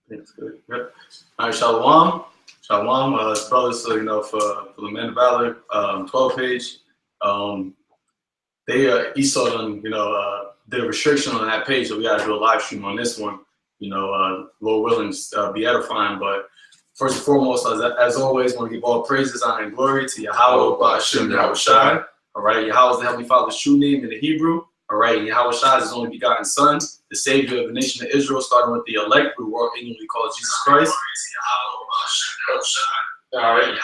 That's good. Yep. All right, Shalom. Shalom. Brothers, so, for the men of valor, 12 page. Esau done, did a restriction on that page, so we got to do a live stream on this one. Lord willing, be edifying. But first and foremost, as always, want to give all praises, honor, and glory to Yahweh, Ba'ashem, Yahweh Shai. All right, Yahweh is the Heavenly Father's true name in the Hebrew. All right, and Yahweh Shai is his only begotten Son, the Savior of the nation of Israel, starting with the elect, who were ignorantly called Jesus Christ. All right,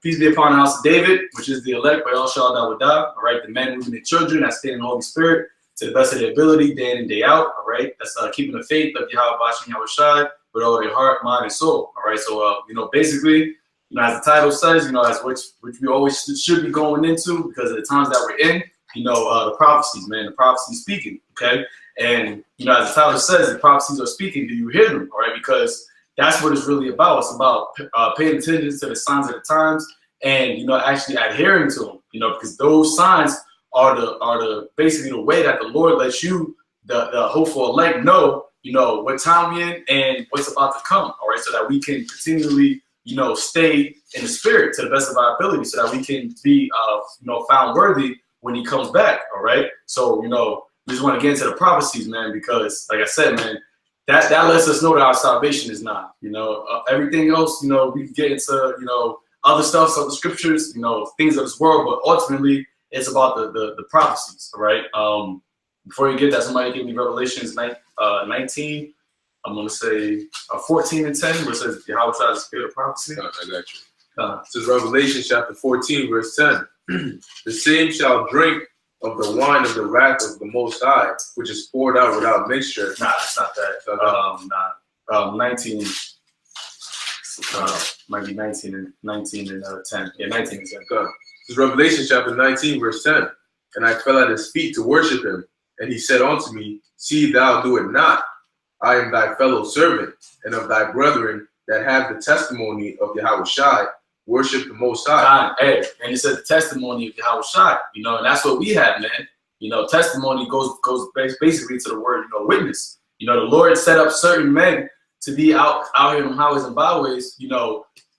peace be upon the house of David, which is the elect by all shall that would die. All right, the men, women, and children that stand in the Holy Spirit to the best of their ability, day in and day out. All right, that's keeping the faith of Yahweh Ba'ashem Yahweh Shai with all their heart, mind, and soul. All right, so basically, as the title says, as which we always should be going into because of the times that we're in. The prophecies, man, the prophecies speaking, okay? And, as the title says, the prophecies are speaking. Do you hear them, all right? Because that's what it's really about. It's about paying attention to the signs of the times and, actually adhering to them, because those signs are the basically the way that the Lord lets you, the hopeful elect, know, what time we're in and what's about to come, all right? So that we can continually, stay in the spirit to the best of our ability so that we can be, found worthy when he comes back, all right? So, we just want to get into the prophecies, man, because, like I said, man, that lets us know that our salvation is not, everything else, we can get into, other stuff, other scriptures, things of this world, but ultimately, it's about the prophecies, all right? Before you get that, somebody give me Revelations 19, I'm going to say 14 and 10, where it says, Yahweh Shai is the spirit of prophecy. I got you. It says Revelation chapter 14, verse 10. The same shall drink of the wine of the wrath of the Most High, which is poured out without mixture. Nah, it's not that. 19. Might be 19 and 10. Yeah, 19 is that. This is Revelation chapter 19, verse 10. And I fell at his feet to worship him. And he said unto me, See thou do it not. I am thy fellow servant, and of thy brethren that have the testimony of Yahweh Shai, worship the Most High. Hey, and it said the testimony of Yahweh Shai, and that's what we have, man. Testimony goes basically to the word, witness. The Lord set up certain men to be out here on highways and byways,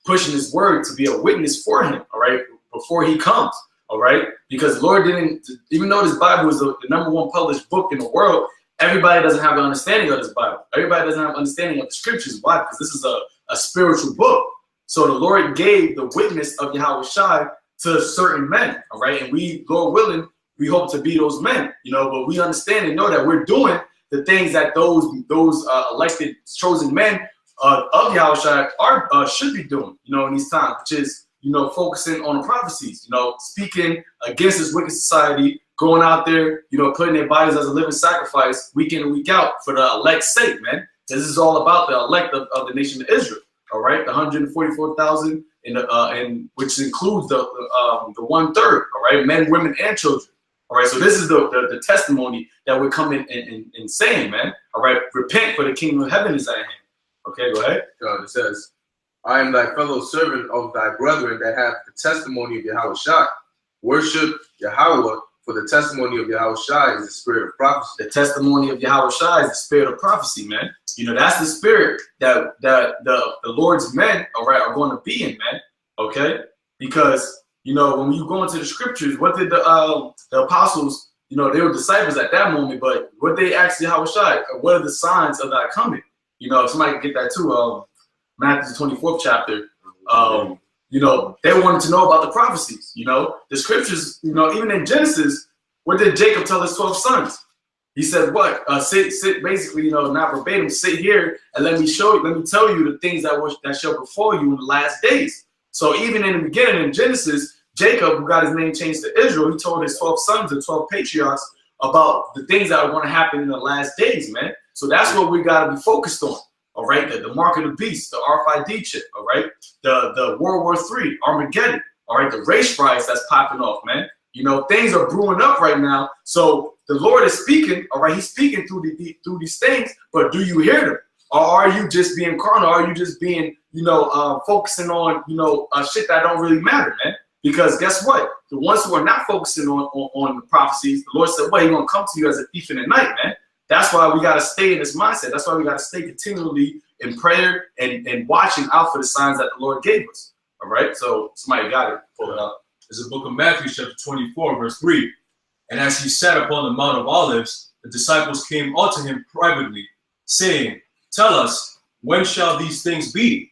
pushing his word to be a witness for him, all right, before he comes, all right? Because the Lord didn't, even though this Bible is the #1 published book in the world, everybody doesn't have an understanding of this Bible. Everybody doesn't have an understanding of the scriptures. Why? Because this is a spiritual book. So the Lord gave the witness of Yahweh Shai to certain men, all right? And we, Lord willing, we hope to be those men, but we understand and know that we're doing the things that those elected, chosen men of Yahweh Shai should be doing, in these times, which is, focusing on the prophecies, speaking against this wicked society, going out there, putting their bodies as a living sacrifice week in and week out for the elect's sake, man. This is all about the elect of the nation of Israel. All right, the 144,000, and which includes the 1/3. All right, men, women, and children. All right, so this is the testimony that we're coming and saying, man. All right, repent, for the kingdom of heaven is at hand. Okay, go ahead. It says, I am thy fellow servant of thy brethren that have the testimony of Yahweh Shai. Worship Yahweh, for the testimony of Yahweh Shai is the spirit of prophecy. The testimony of Yahweh Shai is the spirit of prophecy, man. That's the spirit that the Lord's men, all right, are going to be in, man. Okay, because when you go into the scriptures, what did the apostles, they were disciples at that moment, but what they asked Yahweh Shai, what are the signs of thy coming? If somebody can get that too, Matthew 24th chapter. They wanted to know about the prophecies. The scriptures. Even in Genesis, what did Jacob tell his 12 sons? He said, "What? Sit. Basically, not verbatim. Sit here and let me tell you the things that shall befall you in the last days." So even in the beginning, in Genesis, Jacob, who got his name changed to Israel, he told his 12 sons, the 12 patriarchs, about the things that are going to happen in the last days, man. So that's what we got to be focused on. All right, the mark of the beast, the RFID chip. All right, the World War III, Armageddon. All right, the race riots that's popping off, man. Things are brewing up right now. So the Lord is speaking. All right, he's speaking through these things. But do you hear them? Or are you just being carnal? Or are you just being, focusing on, shit that don't really matter, man? Because guess what? The ones who are not focusing on the prophecies, the Lord said, well, he's going to come to you as a thief in the night, man. That's why we got to stay in this mindset. That's why we got to stay continually in prayer and watching out for the signs that the Lord gave us. All right. So somebody got it. Pull it up. There's a book of Matthew, chapter 24, verse 3. And as he sat upon the Mount of Olives, the disciples came unto him privately, saying, Tell us, when shall these things be?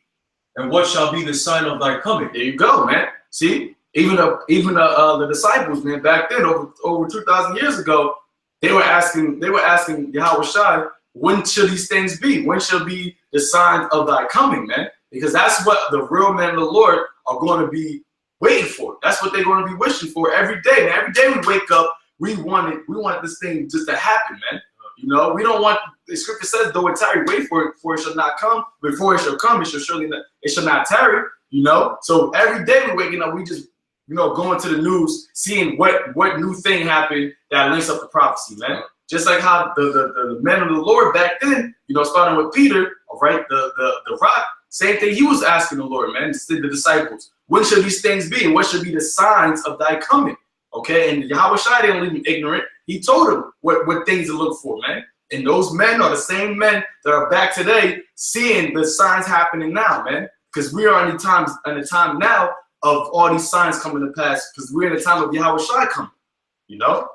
And what shall be the sign of thy coming? There you go, man. See, even the disciples, man, back then, over 2,000 years ago, they were asking Yahweh Shai, when shall these things be? When shall be the signs of thy coming, man? Because that's what the real men of the Lord are going to be waiting for. That's what they're going to be wishing for every day. Man, every day we wake up, we want this thing just to happen, man. You know, we don't want, the scripture says, though it tarry, wait for it shall not come. Before it shall come, it shall not tarry, you know. So every day we're waking up, we just, you know, going to the news, seeing what new thing happened that links up the prophecy, man. Just like how the men of the Lord back then, you know, starting with Peter, all right, the rock, same thing he was asking the Lord, man, the disciples. When should these things be? And what should be the signs of thy coming? Okay, and Yahweh Shai didn't leave him ignorant. He told him what things to look for, man. And those men are the same men that are back today seeing the signs happening now, man. Because we are in the time now of all these signs coming to pass, because we're in the time of Yahweh Shai coming, you know?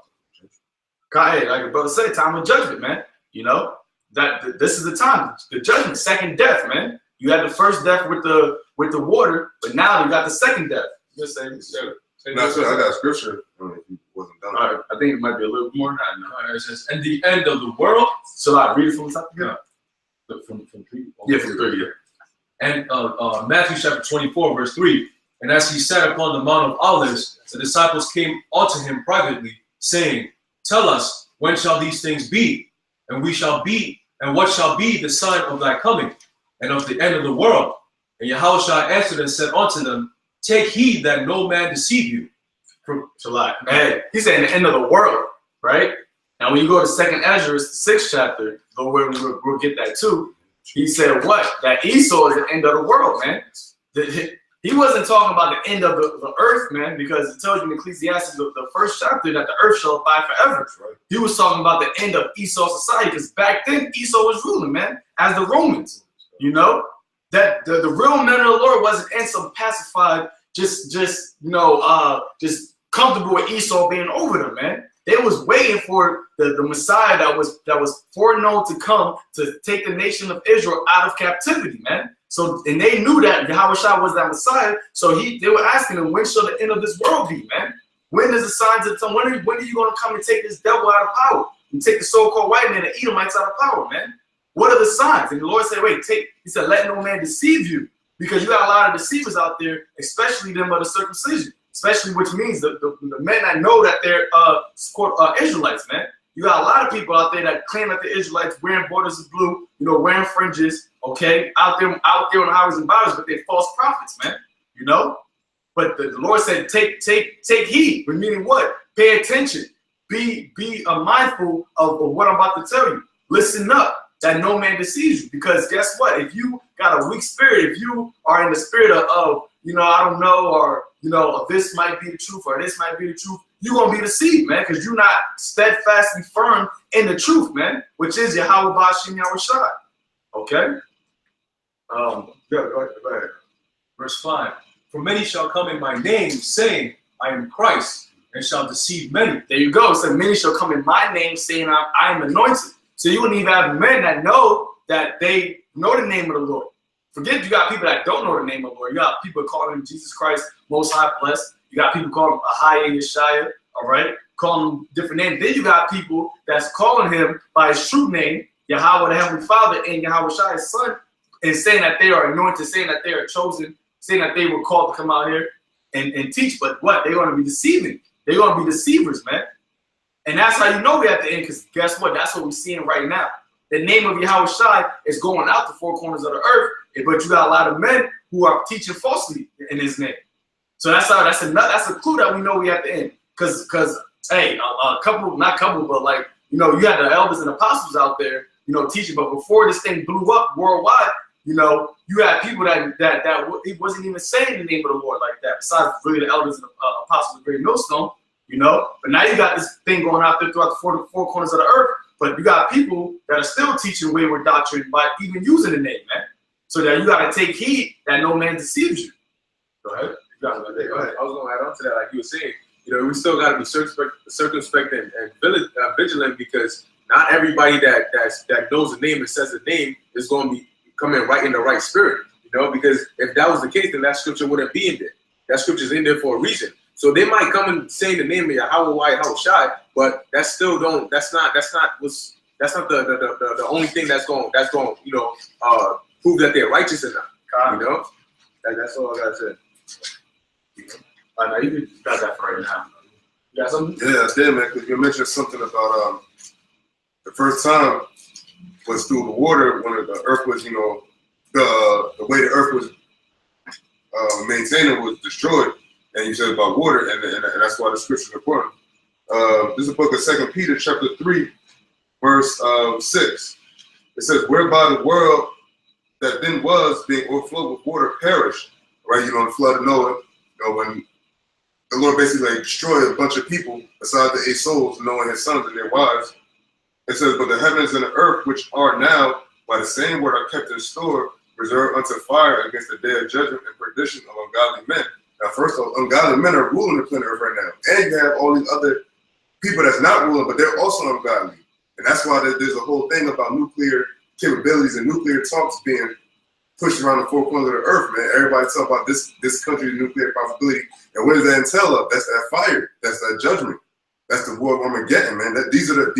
Go ahead, like your brother said, time of judgment, man. You know, that this is the time, the judgment, second death, man. You had the first death with the water, but now you got the second death. Just saying, Not sure. I got scripture. He wasn't done. All right, I think it might be a little more. It says, and the end of the world. So I read it from the top again? From 3. Yeah, from 3, yeah. And Matthew chapter 24, verse 3. And as he sat upon the Mount of Olives, the disciples came unto him privately, saying, Tell us, when shall these things be? And what shall be the sign of thy coming, and of the end of the world? And Yahushua answered and said unto them, Take heed that no man deceive you. Man, he said the end of the world, right? Now when you go to 2nd Ezra, 6th chapter, we'll get that too. He said what? That Esau is the end of the world, man. He wasn't talking about the end of the earth, man, because it tells you in Ecclesiastes, the 1st chapter, that the earth shall abide forever. Right. He was talking about the end of Esau's society, because back then Esau was ruling, man, as the Romans. You know, that the real men of the Lord wasn't in some pacified, just comfortable with Esau being over them, man. They was waiting for the Messiah that was foreknown to come to take the nation of Israel out of captivity, man. So, and they knew that Yahweh Shai was that Messiah. So they were asking him, when shall the end of this world be, man? When is the signs of time? When are you going to come and take this devil out of power and take the so-called white man and Edomites out of power, man? What are the signs? And the Lord said, he said, let no man deceive you, because you got a lot of deceivers out there, especially them of the circumcision, especially which means the men that know that they're Israelites, man. You got a lot of people out there that claim that the Israelites wearing borders of blue, you know, wearing fringes, okay, out there on the highways and byways, but they're false prophets, man, you know. But the Lord said, take heed, meaning what? Pay attention, be mindful of what I'm about to tell you. Listen up, that no man deceives you, because guess what? If you got a weak spirit, if you are in the spirit of you know, I don't know, or you know, this might be the truth, or this might be the truth, you're going to be deceived, man, because you're not steadfastly firm in the truth, man, which is Yahweh Bashim Yahweh Shai. Okay? Go ahead. Verse 5. For many shall come in my name, saying, I am Christ, and shall deceive many. There you go. So many shall come in my name, saying, I am anointed. So you wouldn't even have men that know that they know the name of the Lord. Forget you got people that don't know the name of the Lord. You got people calling him Jesus Christ, Most High Blessed. You got people calling him Ahaya Yeshaya, all right? Calling him different names. Then you got people that's calling him by his true name, Yahweh the Heavenly Father, and Yahweh Shai's Son, and saying that they are anointed, saying that they are chosen, saying that they were called to come out here and teach. But what? They're going to be deceiving. They're going to be deceivers, man. And that's how you know we're at the end, because guess what? That's what we're seeing right now. The name of Yahweh Shai is going out the four corners of the earth, but you got a lot of men who are teaching falsely in his name. So that's a clue that we know we at the end. Because hey, not couple, but like, you know, you had the elders and apostles out there, you know, teaching. But before this thing blew up worldwide, you know, you had people that it wasn't even saying the name of the Lord like that. Besides really the elders and apostles of the Great Millstone, you know. But now you got this thing going out there throughout the four corners of the earth But you got people that are still teaching wayward doctrine by even using the name, man. So that you got to take heed that no man deceives you. Go ahead. Go ahead. I was going to add on to that, like you were saying. You know, we still got to be circumspect and vigilant, because not everybody that knows the name and says the name is going to be coming right in the right spirit. You know, because if that was the case, then that scripture wouldn't be in there. That scripture's in there for a reason. So they might come and say the name of Yahweh, Yahweh Shai, but that still don't. That's not the only thing that's going you know, prove that they're righteous enough. You know, that's all I gotta say. No, you got that for right now. You got something? Yeah, I did, man. Because you mentioned something about the first time was through the water when the earth was, you know, the way the earth was maintained was destroyed, and you said about water, and that's why the scripture is important. This is the book of 2 Peter, chapter 3, verse 6. It says, "Whereby the world that then was, being overflowed with water, perished." Right, you know, the flood of Noah. You know, when the Lord basically like destroyed a bunch of people besides the 8 souls, Noah and his sons and their wives. It says, "But the heavens and the earth, which are now by the same word, are kept in store, reserved unto fire against the day of judgment and perdition of ungodly men." Now, first of all, ungodly men are ruling the planet Earth right now. And you have all these other people that's not ruling, but they're also ungodly. And that's why there's a whole thing about nuclear capabilities and nuclear talks being pushed around the four corners of the earth, man. Everybody talk about this country's nuclear possibility. And what does that entail of? That's that fire. That's that judgment. That's the war Armageddon, man. These are the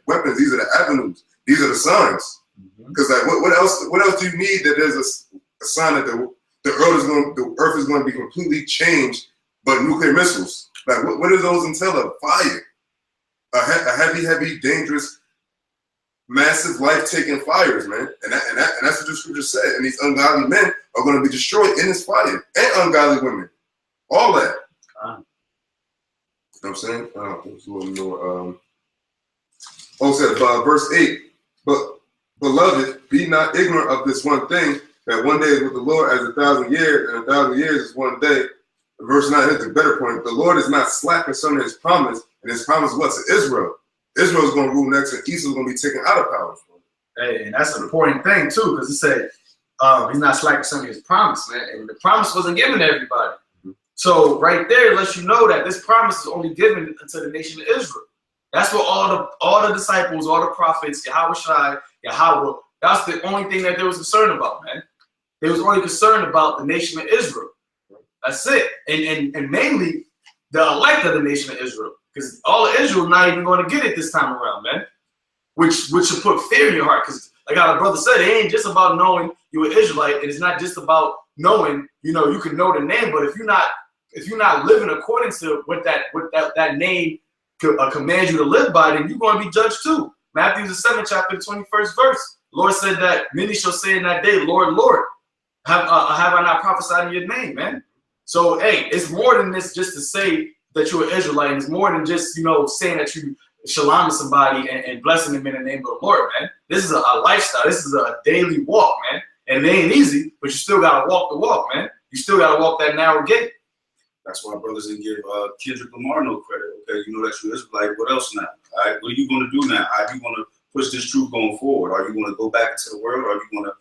weapons. These are the avenues. These are the signs. Because like, what else do you need that there's a sign that the earth is going to be completely changed, but nuclear missiles? Like, what do those entail of? Fire. A heavy, dangerous, massive, life-taking fires, man. And that's what the scripture said. And these ungodly men are going to be destroyed in this fire. And ungodly women. All that. You know what I'm saying? There's a little more. Said verse 8. But, beloved, be not ignorant of this one thing, that one day is with the Lord as 1,000 years, and 1,000 years is one day. Verse 9 is the better point. The Lord is not slack concerning his promise, and his promise was to Israel. Israel is going to rule next, and Esau is going to be taken out of power. Hey, and that's an important thing too, because it said he's not slack concerning his promise, man. And the promise wasn't given to everybody. So right there, it lets you know that this promise is only given to the nation of Israel. That's what all the disciples, all the prophets, Yahweh Shai, Yahweh, that's the only thing that they was concerned about, man. They was only concerned about the nation of Israel. That's it. And mainly the elect of the nation of Israel. Because all of Israel not even going to get it this time around, man. Which should put fear in your heart. Because like how the brother said, it ain't just about knowing you're an Israelite. It is not just about knowing, you know, you can know the name, but if you're not living according to what that name commands you to live by, then you're going to be judged too. Matthew the 7th chapter, 21st verse. Lord said that many shall say in that day, Lord, Lord, have I not prophesied in your name, man? So, hey, it's more than this just to say that you're an Israelite. It's more than just, you know, saying that you shalom to somebody and blessing them in the name of the Lord, man. This is a lifestyle. This is a daily walk, man. And it ain't easy, but you still got to walk the walk, man. You still got to walk that narrow gate. That's why brothers didn't give Kendrick Lamar no credit. Okay, you know that you're Israelite. What else now? All right, what are you going to do now? Are you going to push this truth going forward? Are you going to go back into the world? Or are you going to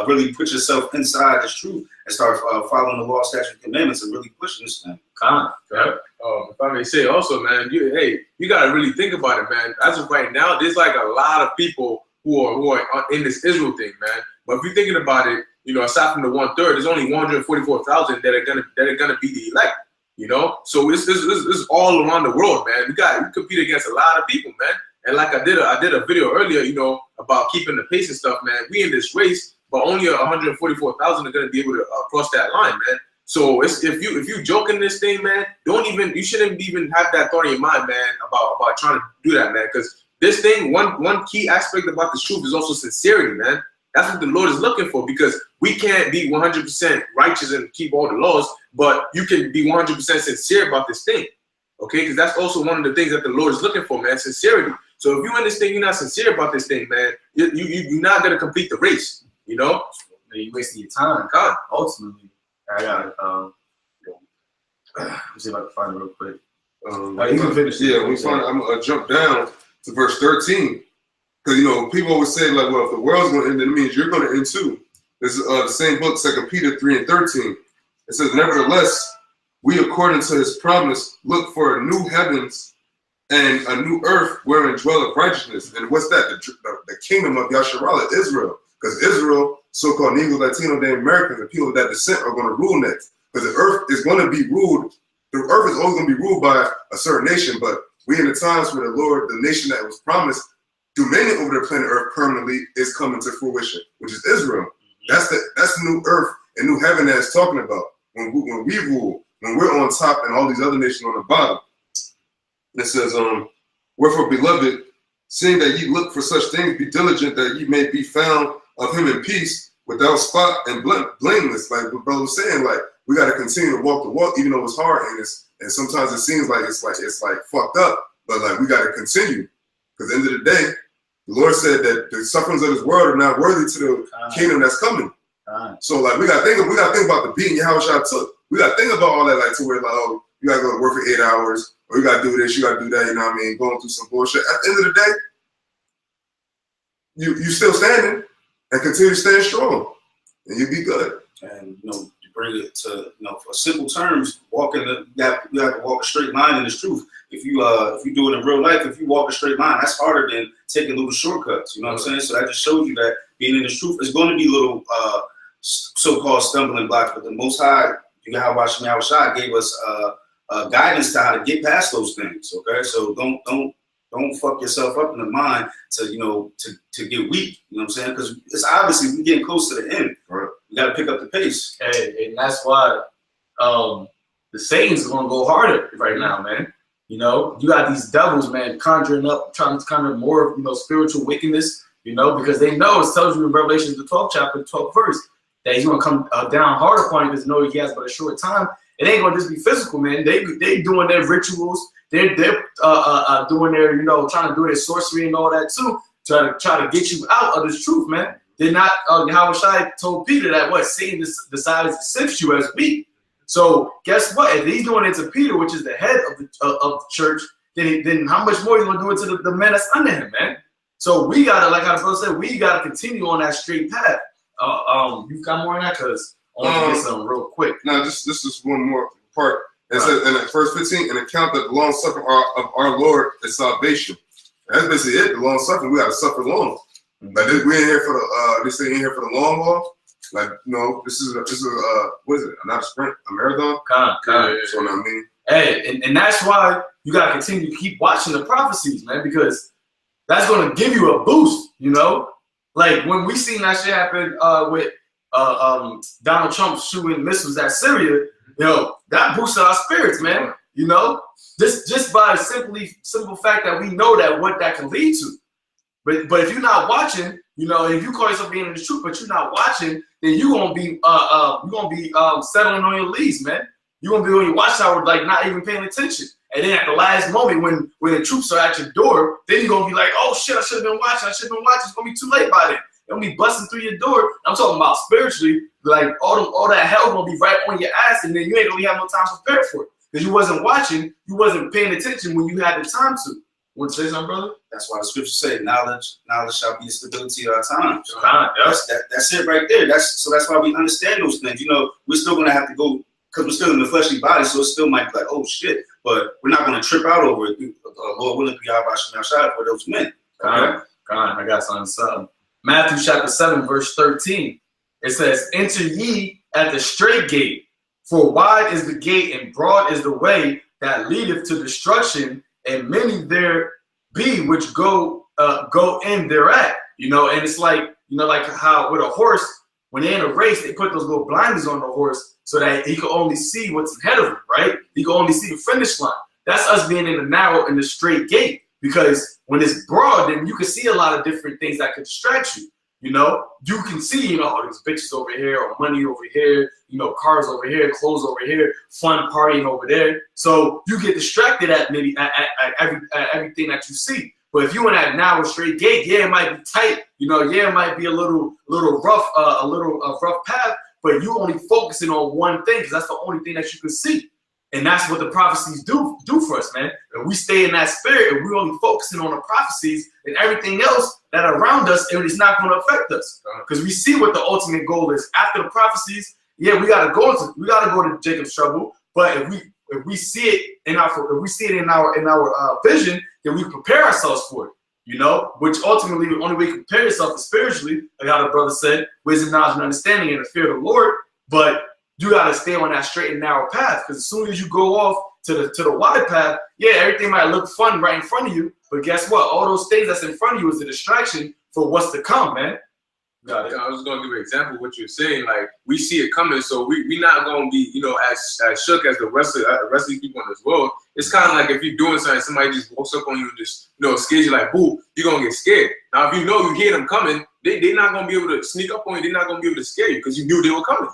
really put yourself inside this truth and start following the law, statutes, and commandments and really pushing this thing? If I may say also, man, you got to really think about it, man. As of right now, there's like a lot of people who are in this Israel thing, man. But if you're thinking about it, you know, aside from the 1/3, there's only 144,000 that are gonna be the elect. You know, so this is all around the world, man. We compete against a lot of people, man. And like I did a video earlier, you know, about keeping the pace and stuff, man. We in this race, but only 144,000 are gonna be able to cross that line, man. So if you joking this thing, man, you shouldn't even have that thought in your mind, man, about trying to do that, man. Because this thing, one key aspect about this truth is also sincerity, man. That's what the Lord is looking for, because we can't be 100% righteous and keep all the laws, but you can be 100% sincere about this thing, okay? Because that's also one of the things that the Lord is looking for, man, sincerity. So if you're in this thing, you're not sincere about this thing, man, you're not going to complete the race, you know? You're wasting your time. God, ultimately. I got it. Let me see if I can find it real quick. You can finish. Yeah, I'm going to jump down to verse 13. Because, you know, people always say, like, well, if the world's going to end, then it means you're going to end too. This is the same book, 2 Peter 3 and 13. It says, nevertheless, we, according to his promise, look for new heavens and a new earth wherein dwelleth righteousness. And what's that? The kingdom of Yasharallah, Israel. Because Israel, so-called Negro, Latino, Native Americans, and people of that descent are going to rule next. Because the earth is going to be ruled. The earth is always going to be ruled by a certain nation. But we in the times where the Lord, the nation that was promised, dominion over the planet Earth permanently is coming to fruition, which is Israel. That's the new earth and new heaven that it's talking about. When we rule, when we're on top and all these other nations on the bottom. It says, wherefore, beloved, seeing that ye look for such things, be diligent that ye may be found of him in peace, without spot and blameless. Like what brother was saying, like we got to continue to walk the walk, even though it's hard and sometimes it seems like it's like fucked up, but like we got to continue. Because at the end of the day, the Lord said that the sufferings of this world are not worthy to the kingdom that's coming. So like we got to think about the beating Yahushua took. We got to think about all that, like to where like, oh, you got to go to work for 8 hours, or you got to do this, you got to do that. You know what I mean? Going through some bullshit. At the end of the day, you still standing and continue to stand strong, and you be good. And you know, to bring it to for simple terms, you have to walk a straight line in this truth. If you do it in real life, if you walk a straight line, that's harder than taking little shortcuts. You know what I'm saying? So that just shows you that being in this truth is going to be little so-called stumbling blocks. But the Most High, Yahushua gave us guidance to how to get past those things. Okay, so don't fuck yourself up in the mind to to get weak. You know what I'm saying? Because it's obviously we're getting close to the end. Right. You got to pick up the pace. Hey, and that's why the Satan's going to go harder right now, man. You know, you got these devils, man, conjuring up, trying to conjure more, spiritual wickedness, because they know it tells you in Revelation, the 12th chapter, 12th verse, that he's going to come down hard upon you because he has but a short time. It ain't going to just be physical, man. They doing their rituals. They're doing their, trying to do their sorcery and all that too, try to get you out of this truth, man. They're not, Yahushua told Peter that Satan decides to sift you as wheat. So guess what? If he's doing it to Peter, which is the head of the church, then how much more are you gonna do it to the men that's under him, man? So we gotta, like how the brother said, we gotta continue on that straight path. You've got more on that because I want to get something real quick. No, this is one more part. It says in verse 15, an account that the long suffering of our Lord is salvation. That's basically it. The long suffering, we gotta suffer long. Like this, we ain't here for the this ain't here for the long haul. Like, this is what is it? Not a sprint, a marathon? Kind. So what I mean. Hey, and that's why you gotta continue to keep watching the prophecies, man, because that's gonna give you a boost, Like when we seen that shit happen with Donald Trump shooting missiles at Syria, that boosted our spirits, man. Just by simple fact that we know that what that can lead to. But if you're not watching, if you call yourself being in the truth, but you're not watching, then you're gonna be settling on your leads, man. You're gonna be on your watchtower, like not even paying attention. And then at the last moment, when the troops are at your door, then you're gonna be like, oh shit, I should have been watching. It's gonna be too late by then. They're gonna be busting through your door. I'm talking about spiritually, like all that hell gonna be right on your ass, and then you ain't gonna have no time to prepare for it because you wasn't watching, you wasn't paying attention when you had the time to. Want to say something, brother? That's why the scriptures say, knowledge shall be the stability of our times. Yeah. That's it right there. That's why we understand those things. We're still gonna have to go because we're still in the fleshly body, so it still might be like, oh shit, but we're not gonna trip out over it. Lord willing, be our for those men. Okay? I got something. Matthew chapter 7, verse 13. It says, enter ye at the straight gate, for wide is the gate and broad is the way that leadeth to destruction, and many there be which go in thereat. And it's like, like how with a horse, when they're in a race, they put those little blinders on the horse so that he can only see what's ahead of him, right? He can only see the finish line. That's us being in the narrow and the straight gate, because when it's broad, then you can see a lot of different things that could distract you. You can see, all these bitches over here, or money over here, cars over here, clothes over here, fun partying over there. So you get distracted at everything that you see. But if you in that narrow straight gate, yeah, it might be tight, yeah, it might be a little rough, rough path, but you only focusing on one thing because that's the only thing that you can see. And that's what the prophecies do for us, man. If we stay in that spirit, if we're only focusing on the prophecies and everything else that around us, it's not going to affect us. Because we see what the ultimate goal is. After the prophecies, yeah, we gotta go to Jacob's trouble. But if we see it in our vision, then we prepare ourselves for it. You know, which ultimately the only way you prepare yourself is spiritually, like how the brother said, wisdom, knowledge, and understanding, and the fear of the Lord. But you got to stay on that straight and narrow path, because as soon as you go off to the wide path, yeah, everything might look fun right in front of you, but guess what? All those things that's in front of you is a distraction for what's to come, man. Got it. I was going to give an example of what you're saying. Like, we see it coming, so we not going to be, you know, as shook as the rest of these people in this world. It's kind of like if you're doing something, somebody just walks up on you and just, you know, scares you like, boo, you're going to get scared. Now, if you know you hear them coming, they're not going to be able to sneak up on you. They're not going to be able to scare you because you knew they were coming.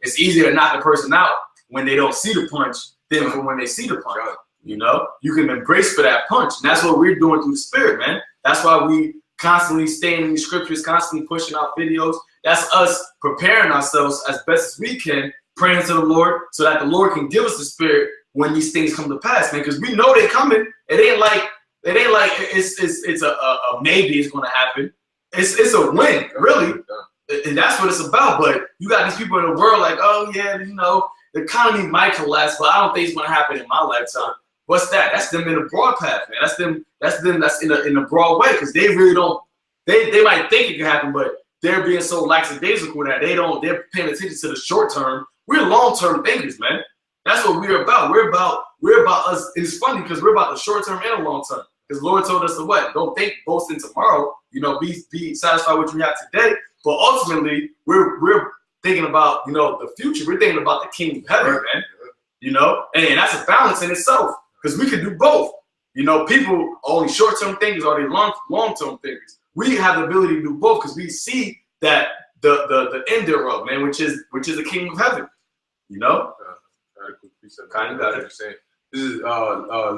It's easier to knock the person out when they don't see the punch than for when they see the punch. You know, you can embrace for that punch. And that's what we're doing through the spirit, man. That's why we constantly staying in the scriptures, constantly pushing out videos. That's us preparing ourselves as best as we can, praying to the Lord so that the Lord can give us the spirit when these things come to pass, man. Because we know they're coming. It ain't like it's a maybe it's going to happen. It's a win, really. And that's what it's about. But you got these people in the world like, oh yeah, you know, the economy might collapse, but I don't think it's going to happen in my lifetime. What's that? That's them in the broad path, man. That's them that's in a broad way, because they really don't. They might think it can happen, but they're being so lackadaisical that they're paying attention to the short term. We're long-term thinkers, man. That's what we're about. We're about us. It's funny because we're about the short term and the long term. Because the Lord told us to what? Don't think boasting tomorrow. You know, be satisfied with what you have today. But ultimately, we're thinking about, you know, the future. We're thinking about the kingdom of heaven, man. You know, and that's a balance in itself, because we can do both. You know, people are only short-term thinkers or they long-term thinkers. We have the ability to do both because we see that the end thereof, man, which is the kingdom of heaven. You know? Kind of got it. This is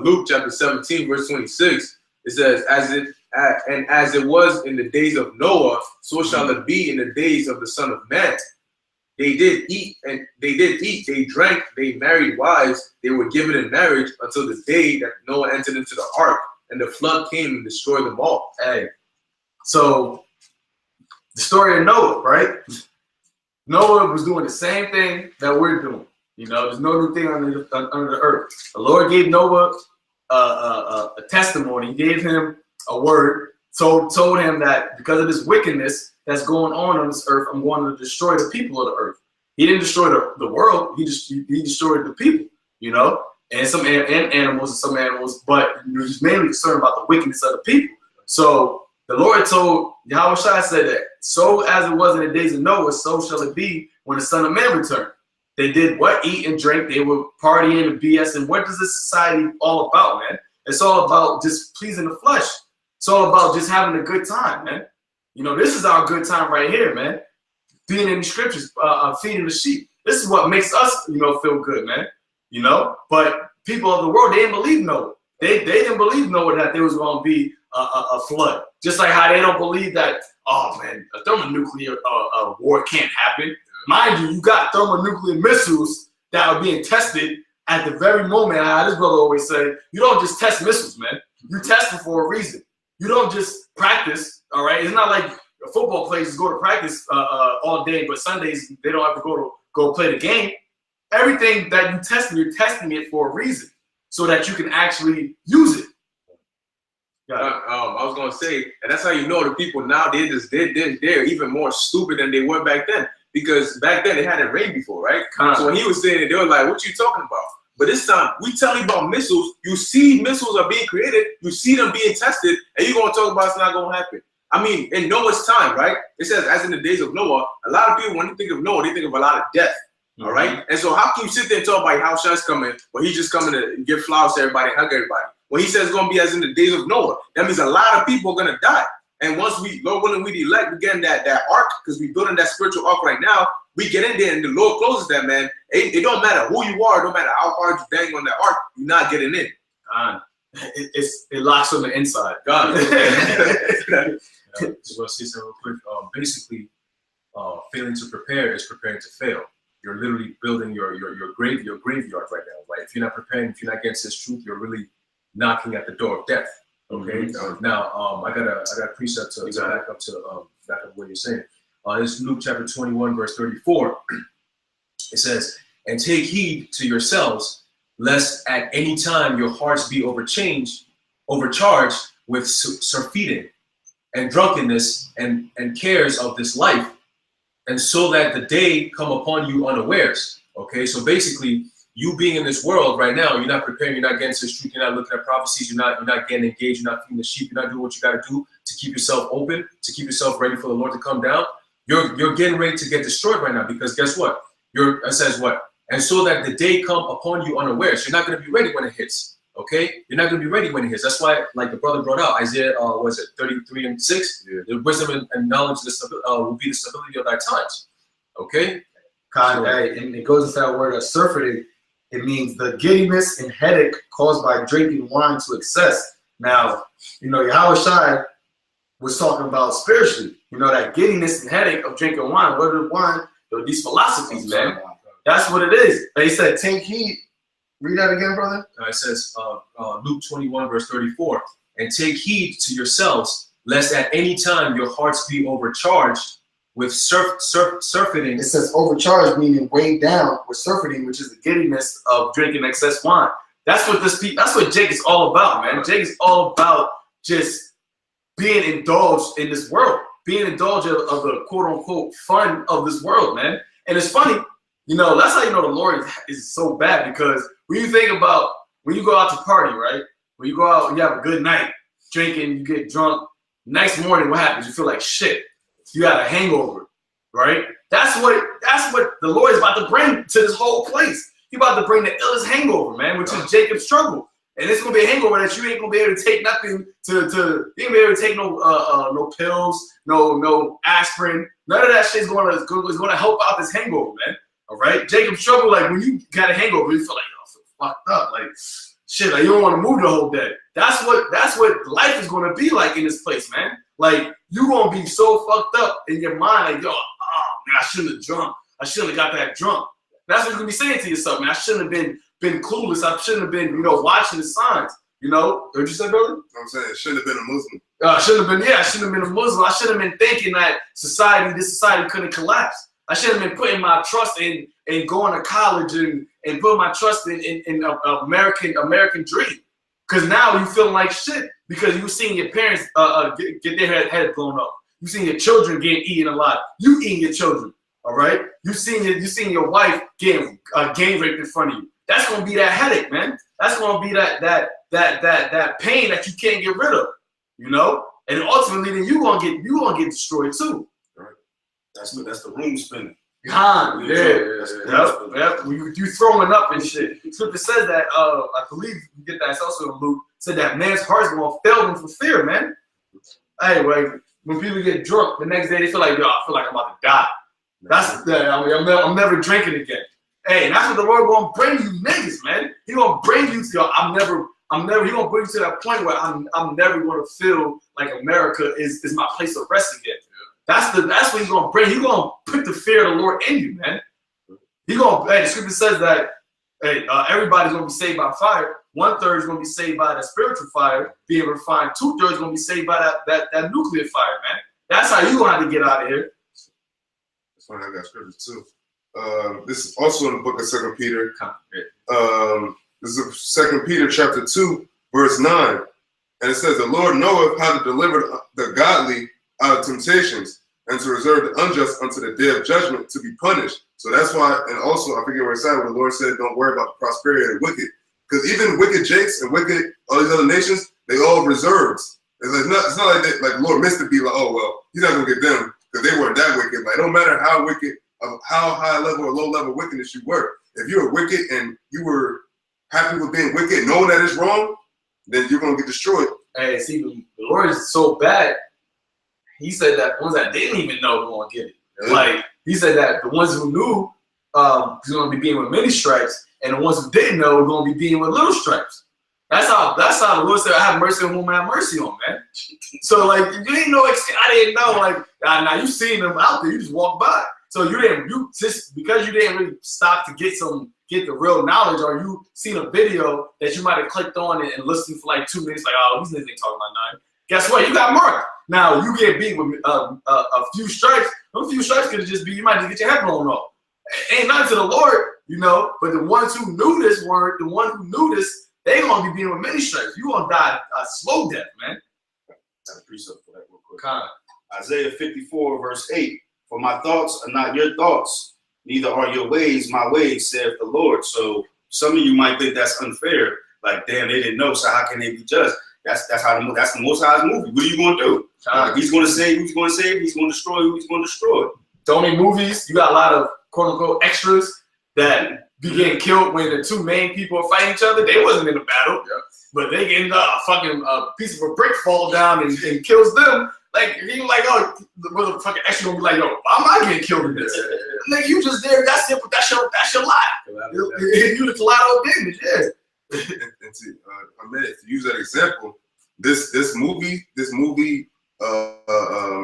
Luke chapter 17, verse 26. It says, as it was in the days of Noah, so shall it be in the days of the Son of Man. They did eat, they drank, they married wives, they were given in marriage until the day that Noah entered into the ark, and the flood came and destroyed them all. Hey, so the story of Noah, right? Noah was doing the same thing that we're doing. You know, there's no new thing under the earth. The Lord gave Noah a testimony. He gave him a word, told him that because of this wickedness that's going on this earth, I'm going to destroy the people of the earth. He didn't destroy the world. He destroyed the people, you know, and some animals, but he was mainly concerned about the wickedness of the people. So the Lord told Yahweh Shai said that, so as it was in the days of Noah, so shall it be when the Son of Man returned. They did what? Eat and drink. They were partying and BS. And what is this society all about, man? It's all about just pleasing the flesh. It's all about just having a good time, man. You know, this is our good time right here, man. Being in the scriptures, feeding the sheep. This is what makes us, you know, feel good, man. You know, but people of the world, they didn't believe Noah. They didn't believe Noah that there was going to be a flood. Just like how they don't believe that, oh man, a thermonuclear war can't happen. Mind you, you got thermonuclear missiles that are being tested at the very moment. This brother always say, you don't just test missiles, man. You test them for a reason. You don't just practice, all right? It's not like football players just go to practice all day, but Sundays they don't have to go play the game. Everything that you test, you're testing it for a reason so that you can actually use it. I was gonna say, and that's how you know the people now they're even more stupid than they were back then. Because back then it hadn't rained before, right? So when he was saying it, they were like, what you talking about? But this time, we tell you about missiles. You see missiles are being created. You see them being tested. And you're going to talk about it's not going to happen. I mean, in Noah's time, right? It says, as in the days of Noah, a lot of people, when they think of Noah, they think of a lot of death. All right? And so how can you sit there and talk about how Shai's coming when he's just coming to give flowers to everybody, hug everybody? When he says it's going to be as in the days of Noah, that means a lot of people are going to die. And once Lord willing, we elect, we get in that ark, because we're building that spiritual ark right now. We get in there and the Lord closes that, man. It don't matter who you are, no matter how hard you bang on that ark, you're not getting in. It locks on the inside. God. Just want to say something real quick. Basically, failing to prepare is preparing to fail. you're literally building your graveyard right now. Like if you're not preparing, if you're not against this truth, you're really knocking at the door of death. Okay. Now I got a precept to back up what you're saying. This is Luke chapter 21 verse 34. It says, "And take heed to yourselves, lest at any time your hearts be overcharged with surfeiting and drunkenness and cares of this life, and so that the day come upon you unawares." Okay, so basically, you being in this world right now, you're not preparing, you're not getting to this truth, you're not looking at prophecies, you're not getting engaged, you're not feeding the sheep, you're not doing what you got to do to keep yourself open, to keep yourself ready for the Lord to come down. You're getting ready to get destroyed right now, because guess what? It says what? "And so that the day come upon you unawares." You're not going to be ready when it hits. Okay, you're not going to be ready when it hits. That's why, like the brother brought out Isaiah, was it 33:6? Yeah. The wisdom and knowledge will be the stability of thy times. Okay, and it goes into that word of surfeiting. It means the giddiness and headache caused by drinking wine to excess. Now, Yahweh Shai was talking about spiritually. That giddiness and headache of drinking wine. What is wine? These philosophies, man. That's what it is. He said, "Take heed." Read that again, brother. It says Luke 21 verse 34. "And take heed to yourselves, lest at any time your hearts be overcharged with surfeiting." It says overcharged, meaning weighed down, with surfeiting, which is the giddiness of drinking excess wine. That's what Jake is all about, man. Jake is all about just being indulged in this world, being indulged of the quote unquote fun of this world, man. And it's funny, that's how the Lord is so bad, because when you think about when you go out to party, right? When you go out, you have a good night, drinking, you get drunk. Next morning, what happens? You feel like shit. You got a hangover, right? That's what the Lord is about to bring to this whole place. He's about to bring the illest hangover, man, which is Jacob's struggle. And it's gonna be a hangover that you ain't gonna be able to take nothing you ain't gonna be able to take no pills, no aspirin. None of that shit is gonna help out this hangover, man. All right, Jacob's struggle, like when you got a hangover, you feel like I feel fucked up, like shit, like you don't want to move the whole day. That's what life is gonna be like in this place, man. Like you gonna be so fucked up in your mind, like man, I shouldn't have drunk. I shouldn't have got that drunk. That's what you're gonna be saying to yourself, man. I shouldn't have been clueless. I shouldn't have been, watching the signs. What you said, brother? I'm saying it shouldn't have been a Muslim. I shouldn't have been a Muslim. I should have been thinking that this society couldn't collapse. I should have been putting my trust in going to college and putting my trust in American dream. Because now you feeling like shit because you seen your parents get their head blown up. You seen your children getting eaten alive. You eating your children, all right? You seen your wife getting gang raped in front of you. That's gonna be that headache, man. That's gonna be that pain that you can't get rid of, And ultimately, then you gonna get destroyed too. Right. That's the room spinning. Yeah. You throwing up and shit. Scripture says that. I believe you get that. It's also in Luke. Said that man's heart's gonna fail them for fear, man. Anyway, when people get drunk, the next day they feel like, I feel like I'm about to die. I'm never drinking again. Hey, and that's what the Lord gonna bring you niggas, man. He gonna bring you to he gonna bring you to that point where I'm never gonna feel like America is my place of rest again. That's what he's gonna bring. He's gonna put the fear of the Lord in you, man. The scripture says that everybody's gonna be saved by fire. 1/3 is gonna be saved by the spiritual fire, being refined. 2/3 is gonna be saved by that nuclear fire, man. That's how you gonna have to get out of here. That's why I got scripture too. This is also in the book of 2 Peter. This is 2 Peter chapter 2, verse 9. And it says, "The Lord knoweth how to deliver the godly out of temptations, and to reserve the unjust unto the day of judgment to be punished." So that's why, and also, I forget where it's at, where the Lord said, don't worry about the prosperity of the wicked. Because even wicked Jakes and wicked, all these other nations, they all reserves. It's not like that, like the Lord missed it, be like, oh, well, he's not going to get them because they weren't that wicked. Like, it don't matter how wicked, how high level or low level wickedness you were. If you're wicked and you were happy with being wicked, knowing that it's wrong, then you're going to get destroyed. Hey, see, the Lord is so bad. He said that the ones that didn't even know were going to get it. Yeah. Like, he said that the ones who knew he's going to be being with many stripes, and the ones who didn't know were going to be being with little stripes. That's how the Lord said, I have mercy on whom I have mercy on, man. So, like, you ain't no, I didn't know, like, now you seen them out there, you just walk by. So you just because you didn't really stop to get the real knowledge, or you seen a video that you might have clicked on and listened for like 2 minutes, like, oh, these niggas ain't talking about nothing. Guess what? You got marked. Now you get beat with a few strikes. Those few strikes could just be you might just get your head blown off. Ain't nothing to the Lord, you know. But the ones who knew this word, the one who knew this, they gonna be beaten with many strikes. You gonna die a slow death, man. Got a precept for that real quick. Kind Isaiah 54 verse 8. For my thoughts are not your thoughts, neither are your ways my ways, saith the Lord. So some of you might think that's unfair. Like, damn, they didn't know, so how can they be judged? That's the Most High's movie. What are you gonna do? He's gonna save who's gonna save. He's gonna destroy who he's gonna destroy. The only movies you got a lot of quote unquote extras that be getting killed when the two main people are fighting each other. They wasn't in the battle, but they getting a fucking piece of a brick fall down and kills them. Like he like, oh, the motherfucking extra gonna be like, yo, why am I getting killed in this? Nigga, you just there. That's it. That's your lot. You the collateral damage, yeah. And to, to use that example, this movie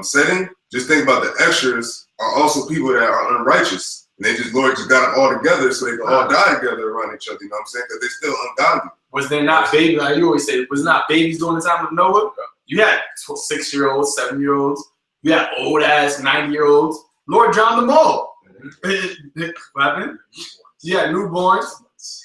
setting. Just think about the extras are also people that are unrighteous. And they just, Lord, just got them all together so they can all die together around each other. You know what I'm saying? Because they're still ungodly. Was there not babies? Like you always say, was not babies during the time of Noah? You had 6-year-olds, 7-year-olds. You had old ass 90-year-olds. Lord drowned them all. What happened? Yeah, newborns.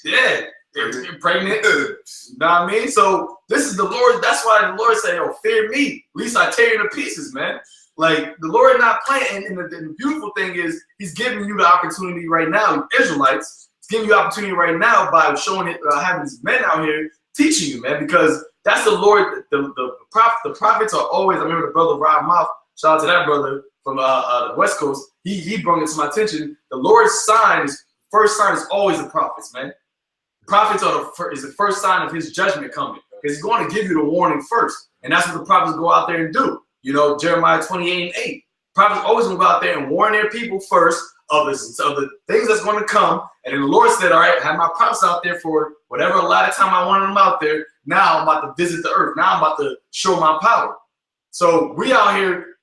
Yeah, they're pregnant. You know what I mean? So this is the Lord. That's why the Lord said, "Oh, fear me. At least I tear you to pieces, man." Like the Lord not playing. And the beautiful thing is, He's giving you the opportunity right now, Israelites. He's giving you the opportunity right now by showing it, having these men out here teaching you, man, because that's the Lord. The prophets are always. I remember the brother Rob Mouth. Shout out to that brother from the West Coast. He brought it to my attention. The Lord's sign is first sign is always the prophets, man. Prophets is the first sign of His judgment coming, because He's going to give you the warning first, and that's what the prophets go out there and do. You know, Jeremiah 28:8. Prophets always going to go out there and warn their people first of the things that's going to come. And then the Lord said, all right, I have my prophets out there for whatever allotted time I wanted them out there. Now I'm about to visit the earth. Now I'm about to show my power. So we out here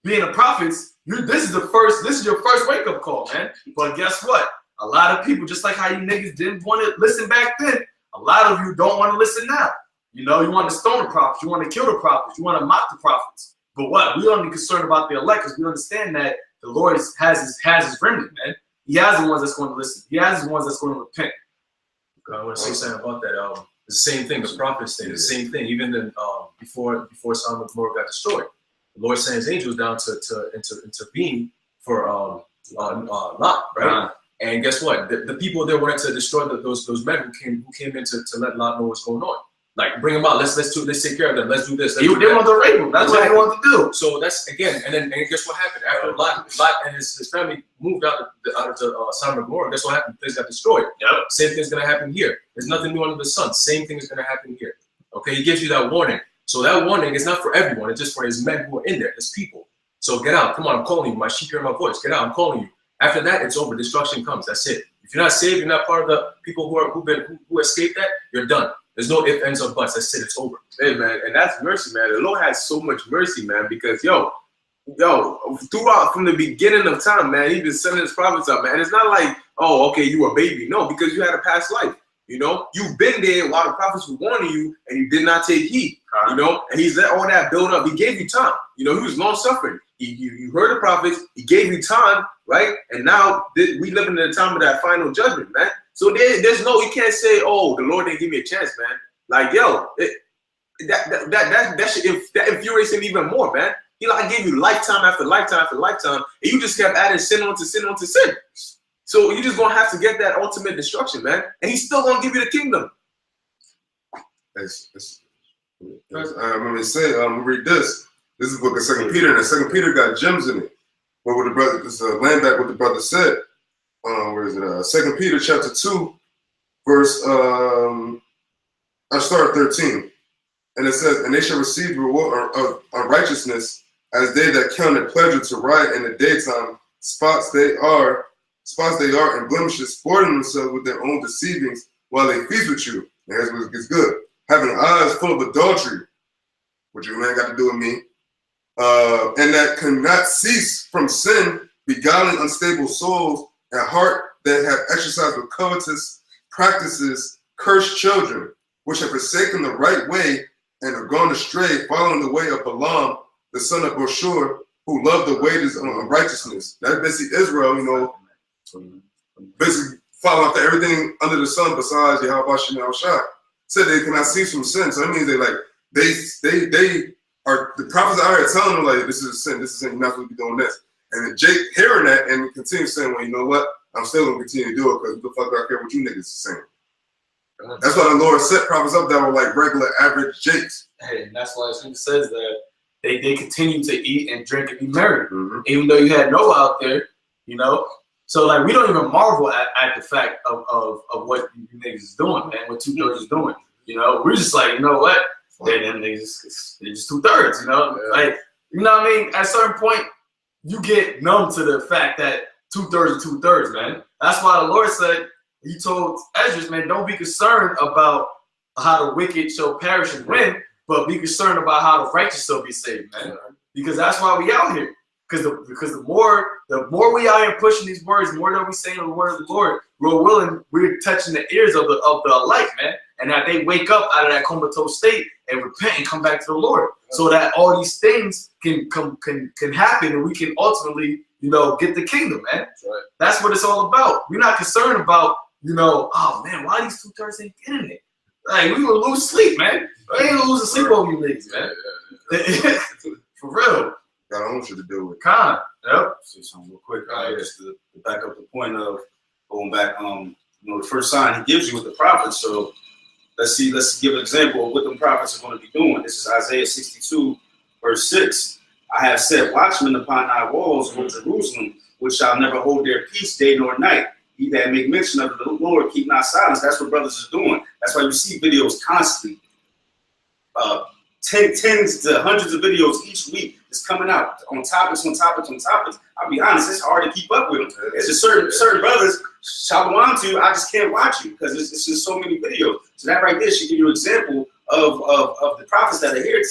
being the prophets. This is your first wake-up call, man. But guess what? A lot of people, just like how you niggas didn't want to listen back then, a lot of you don't want to listen now. You know, you want to stone the prophets. You want to kill the prophets. You want to mock the prophets. But what? We only concerned about the elect because we understand that the Lord has his remnant, man. He has the ones that's going to listen. He has the ones that's going to repent. I want to say something about that. The same thing, the prophets say the same thing. Even then, before Sodom and Gomorrah got destroyed, the Lord sent His angels down to intervene for Lot, right? And guess what? The people there wanted to destroy those men who came in to let Lot know what's going on. Like, bring them out. Let's take care of them. Let's do this. They want to rape them. That's what they want to do. So that's again, and guess what happened after Lot and his family moved out of Sodom and Gomorrah? Guess what happened? The place got destroyed. Yep. Same thing's gonna happen here. There's nothing new under the sun. Same thing is gonna happen here. Okay, He gives you that warning. So that warning is not for everyone. It's just for His men who are in there, His people. So get out. Come on, I'm calling you. My sheep hear my voice. Get out. I'm calling you. After that, it's over. Destruction comes. That's it. If you're not saved, you're not part of the people who escaped that. You're done. There's no ifs, ands, or buts. That's it. It's over. Hey, man, and that's mercy, man. The Lord has so much mercy, man, because, yo, throughout, from the beginning of time, man, He's been sending His prophets up, man. It's not like, oh, okay, you were a baby. No, because you had a past life, you know? You've been there while the prophets were warning you, and you did not take heed, you know? And He's let all that build up. He gave you time. You know, He was long-suffering. You heard the prophets. He gave you time, right? And now we live in the time of that final judgment, man. So there's no, you can't say, oh, the Lord didn't give me a chance, man. Like, yo, that infuriates Him even more, man. He like gave you lifetime after lifetime after lifetime, and you just kept adding sin onto sin onto sin. So you're just gonna have to get that ultimate destruction, man. And He's still gonna give you the kingdom. When they say, we read this. This is the book of 2 Peter, and 2 Peter got gems in it. But what the brother, this land back what the brother said. Where is it? 2 Peter chapter 2, verse I start 13. And it says, and they shall receive the reward of unrighteousness as they that count it pleasure to riot in the daytime, spots they are, and blemishes, sporting themselves with their own deceivings while they feast with you. And here's what gets good. Having eyes full of adultery, which you man got to do with me, and that cannot cease from sin beguiling unstable souls, and heart that have exercised with covetous practices, cursed children, which have forsaken the right way and have gone astray, following the way of Balaam, the son of Boshur, who loved the wages of unrighteousness. That's basically Israel, you know, basically following after everything under the sun besides Yahweh Shem Shai. Said they cannot see some sin. So that means they are, the prophets out here telling them, like, this is a sin, this is a sin, you're not supposed to be doing this. And then Jake hearing that and continues saying, well, you know what? I'm still going to continue to do it because what the fuck do I care what you niggas are saying? That's why the Lord set prophets up that were like regular, average Jakes. Hey, and that's why it says that they continue to eat and drink and be merry, even though you had Noah out there, you know. So like we don't even marvel at the fact of what you niggas is doing, man. What 2/3 is doing, you know. We're just like, you know what? They're just 2/3, you know. Yeah. Like, you know what I mean? At a certain point, you get numb to the fact that 2/3 are 2/3, man. That's why the Lord said, He told Ezra, man, don't be concerned about how the wicked shall perish and win, but be concerned about how the righteous shall be saved, man. Because that's why we out here. Because the more we out here pushing these words, the more that we saying the word of the Lord, we're willing, we're touching the ears of the elect, man. And that they wake up out of that comatose state and repent and come back to the Lord. So that all these things can happen and we can ultimately, you know, get the kingdom, man. Right. That's what it's all about. We're not concerned about, you know, oh man, why these 2/3 ain't getting it? Like, we will lose sleep, man. I ain't losing sleep over you niggas, man. For real. Got own shit to do with. Yep. Say something real quick. Just to back up the point of going back, you know, the first sign He gives you with the prophets. So let's give an example of what the prophets are going to be doing. This is Isaiah 62, verse 6. I have set watchmen upon thy walls, O Jerusalem, which shall never hold their peace day nor night. He that make mention of the Lord, keep not silence. That's what brothers are doing. That's why you see videos constantly. Tens to hundreds of videos each week is coming out on topics, on topics, on topics. I'll be honest, it's hard to keep up with them. It's just certain brothers, shalom to you, I just can't watch you because it's just so many videos. So that right there should give you an example of the prophets that are here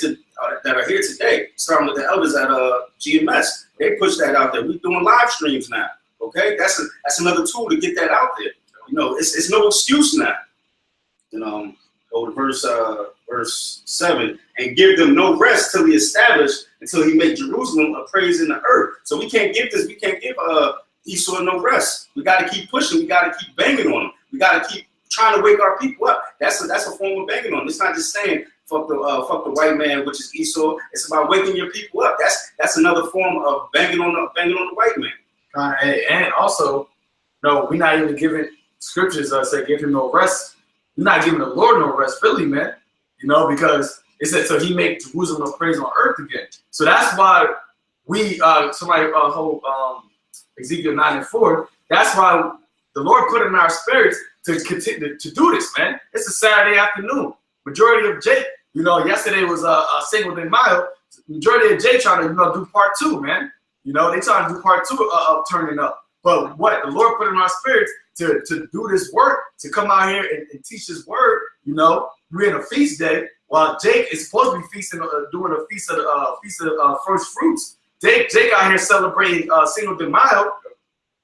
today, starting with the elders at GMS. They push that out there. We're doing live streams now. Okay, that's another tool to get that out there. You know, it's no excuse now. You know, go to verse 7, and give them no rest till He establish, until He make Jerusalem a praise in the earth. So we can't give Esau no rest. We got to keep pushing. We got to keep banging on them. We got to keep trying to wake our people up. That's a form of banging on them. It's not just saying fuck the white man, which is Esau. It's about waking your people up. That's another form of banging on the white man. And also, no, we're not even giving scriptures say give him no rest. We're not giving the Lord no rest, really, man. You know, because it said so He make Jerusalem a praise on earth again. So that's why we somebody hold Ezekiel 9:4. That's why the Lord put it in our spirits to continue to do this, man. It's a Saturday afternoon. Majority of Jake, you know, yesterday was a single day mile. Majority of Jake trying to, you know, do part 2, man. You know, they trying to do part 2 of turning up. But what the Lord put in our spirits to do this work, to come out here and teach His word, you know, we're in a feast day while Jake is supposed to be feasting, doing a feast of first fruits. Jake out here celebrating single day mile.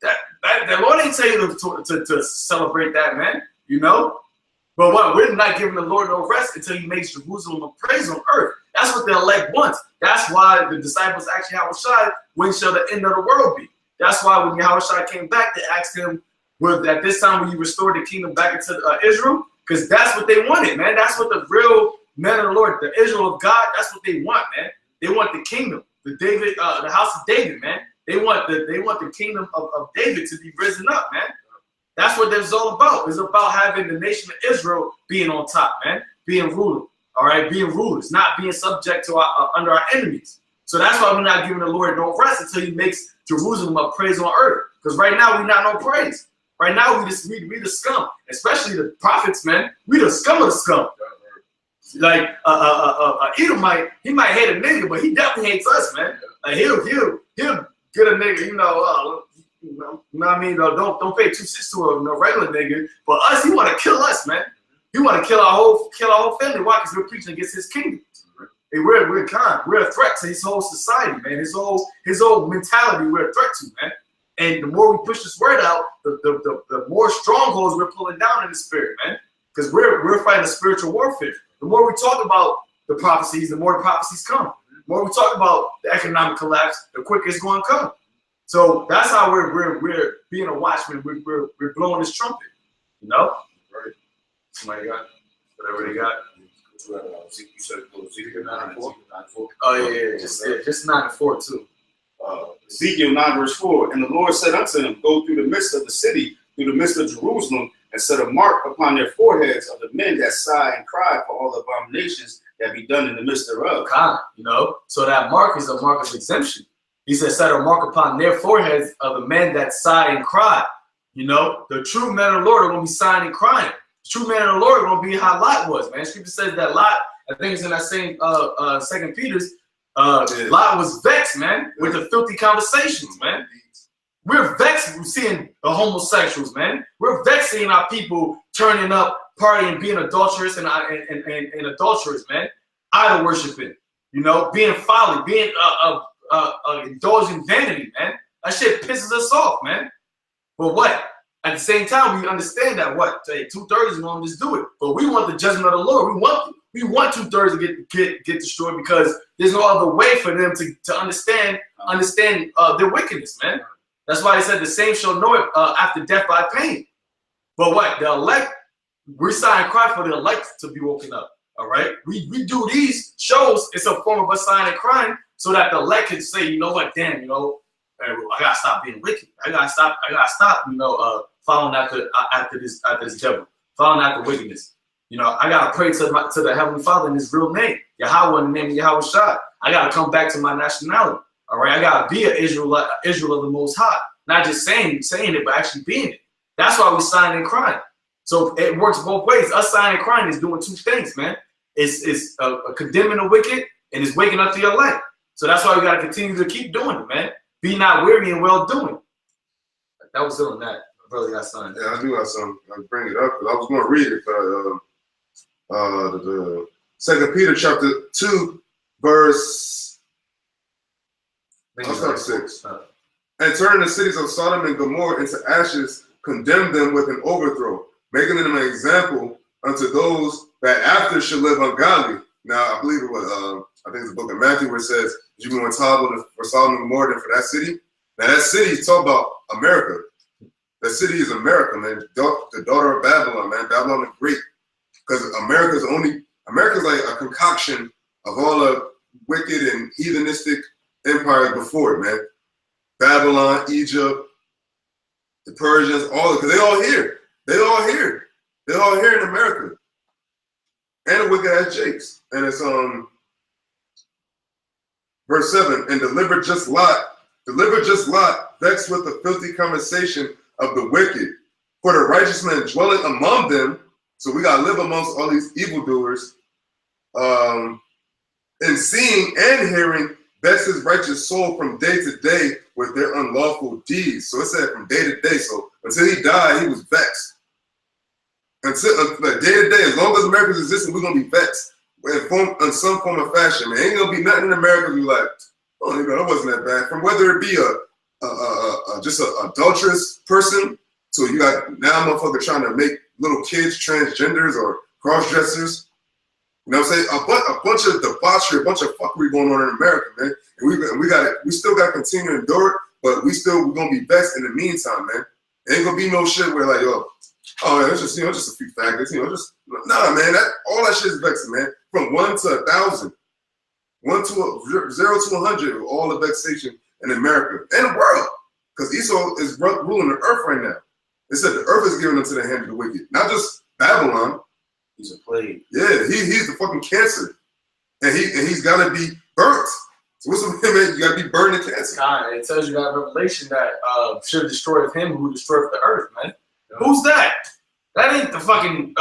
The Lord ain't tell you to celebrate that, man. You know. But what, we're not giving the Lord no rest until He makes Jerusalem a praise on earth. That's what the elect wants. That's why the disciples asked Yahushua, when shall the end of the world be? That's why when Yahushua came back, they asked Him, at this time will you restore the kingdom back into Israel? Because that's what they wanted, man. That's what the real men of the Lord, the Israel of God, that's what they want, man. They want the kingdom, the house of David, man. They want the kingdom of David to be risen up, man. That's what this is all about. It's about having the nation of Israel being on top, man, being ruler, all right, being rulers, not being subject to under our enemies. So that's why we're not giving the Lord no rest until He makes Jerusalem a praise on earth. Because right now we not no praise. Right now we the scum, especially the prophets, man. We the scum of the scum. Like Edomite, he might hate a nigga, but he definitely hates us, man. Like he'll get a nigga, you know what I mean? Don't pay 2 cents to a regular nigga. But us, he want to kill us, man. He want to kill our whole family. Why? Because we're preaching against His kingdom. Hey, we're a threat to His whole society, man. His whole mentality, we're a threat to, man. And the more we push this word out, the more strongholds we're pulling down in the spirit, man. Because we're fighting a spiritual warfare. The more we talk about the prophecies, the more the prophecies come. The more we talk about the economic collapse, the quicker it's going to come. So that's how we're being a watchman. We're blowing this trumpet, you know. Right. Somebody got whatever they got. You said Ezekiel 9:4. Oh yeah, just 9 and 4 too. Ezekiel 9 verse 4. And the Lord said unto him, Go through the midst of the city, through the midst of Jerusalem, and set a mark upon their foreheads of the men that sigh and cry for all the abominations that be done in the midst thereof. You know, so that mark is a mark of exemption. He said, set a mark upon their foreheads of the men that sigh and cry. You know, the true men of the Lord are going to be sighing and crying. The true men of the Lord are going to be how Lot was, man. Scripture says that Lot, I think it's in that same 2 Peter's, Lot was vexed, man, with the filthy conversations, man. We're vexed seeing the homosexuals, man. We're vexed seeing our people turning up, partying, being adulterous and adulterers, man. Idol worshiping, you know, being folly, being indulging vanity, man. That shit pisses us off, man. But what? At the same time, we understand that what? 2/3 is going to just do it. But we want the judgment of the Lord. We want 2/3 to get destroyed because there's no other way for them to understand their wickedness, man. That's why he said the same shall know it after death by pain. But what? The elect, we're sighing cry for the elect to be woken up. All right? We do these shows, it's a form of us sighing and crying so that the elect can say, you know what, damn, you know, I gotta stop being wicked. I gotta stop, you know, following after this devil, following after wickedness. You know, I gotta pray to the Heavenly Father in His real name, Yahweh, in the name of Yahweh Shai. I gotta come back to my nationality. All right, I gotta be an Israel of the Most High, not just saying it, but actually being it. That's why we sign and crying. So it works both ways. Us signing and crying is doing two things, man. It's condemning the wicked and it's waking up the elect. So that's why we gotta continue to keep doing it, man. Be not weary in well doing. That was still in that. My brother got something. Yeah, I do have something. I'll bring it up because I was going to read it. The 2 Peter chapter 2, verse 6. And turn the cities of Sodom and Gomorrah into ashes, condemn them with an overthrow, making them an example unto those that after should live ungodly. Now, I believe it was, I think it's the book of Matthew where it says, you be more tolerable for Sodom and Gomorrah than for that city. Now, that city is talking about America. That city is America, man. The daughter of Babylon, man. Babylon the Great. Because America's like a concoction of all the wicked and heathenistic empires before it, man. Babylon, Egypt, the Persians, because they all here. They all here. They're all here in America. And the wicked ass Jakes. And it's verse 7, and deliver just Lot, vexed with the filthy conversation of the wicked. For the righteous man dwelling among them, so we gotta live amongst all these evildoers, and seeing and hearing, vex his righteous soul from day to day with their unlawful deeds. So it said from day to day. So until he died, he was vexed. Until day to day, as long as America's existing, we're gonna be vexed in some form of fashion. Man, ain't gonna be nothing in America we like, oh, you know, that wasn't that bad. From whether it be just an adulterous person, so you got now motherfucker trying to make little kids transgenders or cross-dressers. You know what I'm saying? A bunch of debauchery, a bunch of fuckery going on in America, man. And we still got to continue to endure it, but we're gonna be vexed in the meantime, man. It ain't gonna be no shit where like, oh, it's just, you know, just a few factors, you know, just nah, man. All that shit is vexing, man. From 1 to 1,000, 0 to 100, all the vexation in America and the world, because Esau is ruling the earth right now. They said the earth is given into the hand of the wicked, not just Babylon. He's a plague. Yeah, he's the fucking cancer, and he's got to be burnt. So what's the man? You got to be burned in cancer. God, it tells you that Revelation that should destroy him who destroyed the earth, man. Who's that? That ain't the fucking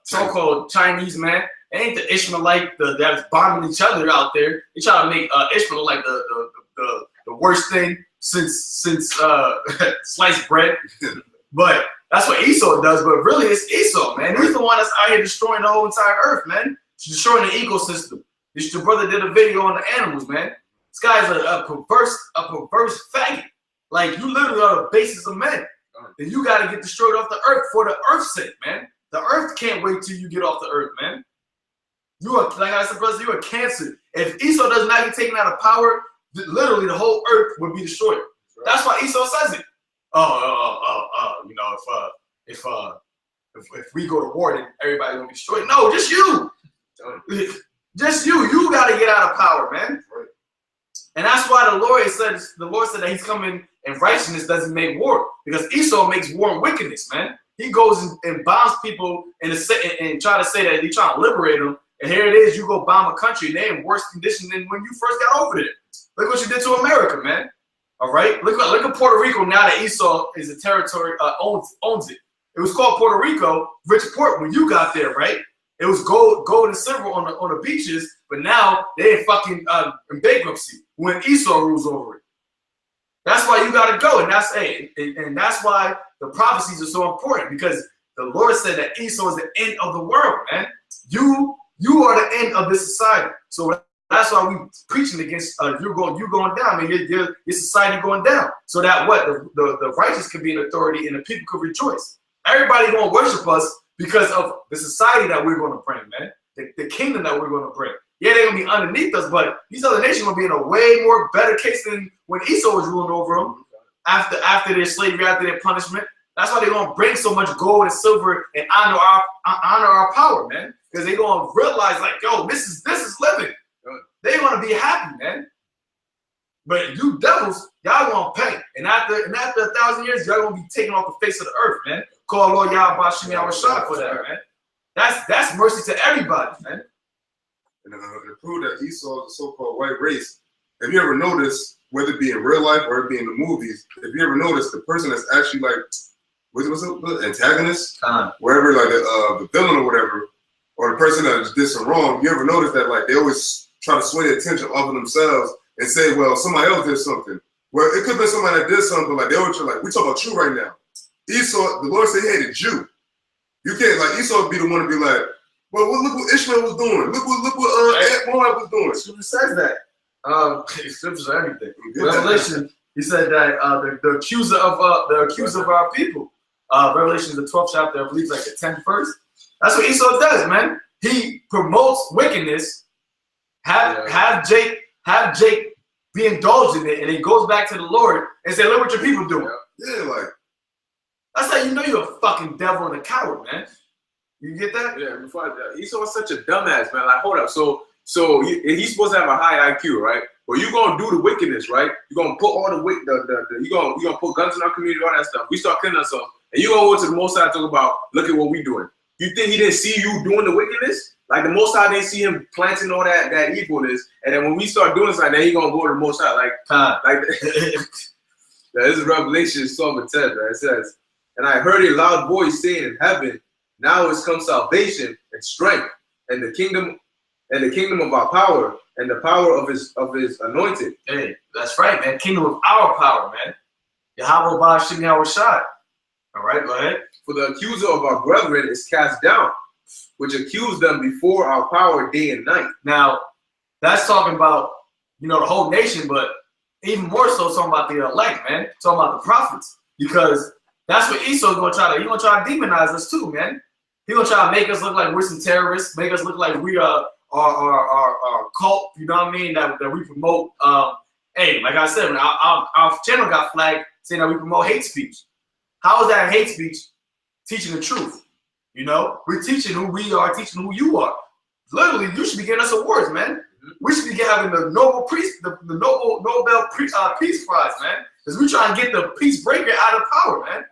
so-called Chinese man. It ain't the Ishmaelite that's bombing each other out there. They try to make Ishmael like the worst thing since sliced bread. But that's what Esau does. But really, it's Esau, man. He's the one that's out here destroying the whole entire earth, man. He's destroying the ecosystem. Your brother did a video on the animals, man. This guy's a perverse faggot. Like, you literally are the basis of men. And you got to get destroyed off the earth for the earth's sake, man. The earth can't wait till you get off the earth, man. You are, like I said, brother, you're a cancer. If Esau does not get taken out of power, literally the whole earth would be destroyed. Right. That's why Esau says it. You know, if we go to war, then everybody gonna be destroyed. No, just you. Just you. You gotta get out of power, man. Right. And that's why the Lord said that he's coming and righteousness doesn't make war. Because Esau makes war and wickedness, man. He goes and bombs people and try to say that he's trying to liberate them. And here it is, you go bomb a country and they're in worse condition than when you first got over there. Look what you did to America, man. All right? Look at Puerto Rico now that Esau is a territory, owns it. It was called Puerto Rico, rich port when you got there, right? It was gold and silver on the beaches, but now they're fucking in bankruptcy when Esau rules over it. That's why you gotta go, and that's why the prophecies are so important, because the Lord said that Esau is the end of the world, man. You are the end of this society. So that's why we preaching against you going down, man. Your society going down, so that what the righteous can be in authority and the people could rejoice. Everybody gonna worship us because of the society that we're gonna bring, man. The kingdom that we're gonna bring. Yeah, they're gonna be underneath us, but these other nations gonna be in a way more better case than when Esau was ruling over them after their slavery, after their punishment. That's why they're gonna bring so much gold and silver and honor our power, man. Because they're gonna realize, like, yo, this is living. They're gonna be happy, man. But you devils, y'all gonna pay. And after 1,000 years, y'all gonna be taken off the face of the earth, man. Call Lord Yahweh Shem Yahweh Shah for that, man. That's mercy to everybody, man. And to prove that Esau is a so-called white race, have you ever noticed, whether it be in real life or it be in the movies, if you ever noticed the person that's actually like, what's the antagonist, wherever, like the villain or whatever, or the person that did some wrong, you ever notice that like they always try to sway the attention off of themselves and say, well, somebody else did something. Well, it could be somebody that did something, but like they always like, we talk about you right now. Esau, the Lord said he hated you. You can't, like, Esau would be the one to be like, well, look what Ishmael was doing. Look what Moab was doing. Scripture says that. Scriptures are everything. Revelation, he said that the accuser of our people. Revelation, the 12th chapter, I believe, like the 10th verse. That's what Esau does, man. He promotes wickedness. Have Jake be indulged in it, and he goes back to the Lord and say, "Look what your people doing." Yeah, like that's how you know you're a fucking devil and a coward, man. You get that? Yeah. Esau is such a dumbass, man. Like, hold up. So he's supposed to have a high IQ, right? Well, you're gonna do the wickedness, right? You're gonna put all you're gonna put guns in our community, all that stuff. We start killing ourselves, and you gonna go to the Most High and talk about, look at what we doing. You think he didn't see you doing the wickedness? Like the Most High didn't see him planting all that evilness, and then when we start doing something, then he gonna go to the Most High, like this is Revelation 12:10, man. It says, "And I heard a loud voice saying in heaven, now is come salvation and strength, and the kingdom of our power, and the power of his anointed." Hey, that's right, man. Kingdom of our power, man. Yahweh Ba Shem Yahweh Shai. All right, go ahead. "For the accuser of our brethren is cast down, which accused them before our power day and night." Now, that's talking about, the whole nation, but even more so talking about the elect, man. Talking about the prophets. Because that's what Esau's gonna try to, he's gonna try to demonize us too, man. He's gonna try to make us look like we're some terrorists, make us look like we are cult, you know what I mean, that we promote. Hey, like I said, our channel got flagged saying that we promote hate speech. How is that hate speech? Teaching the truth. We're teaching who we are, teaching who you are. Literally, you should be getting us awards, man. We should be having the Nobel Peace Prize, man. Because we're trying to get the peace breaker out of power, man.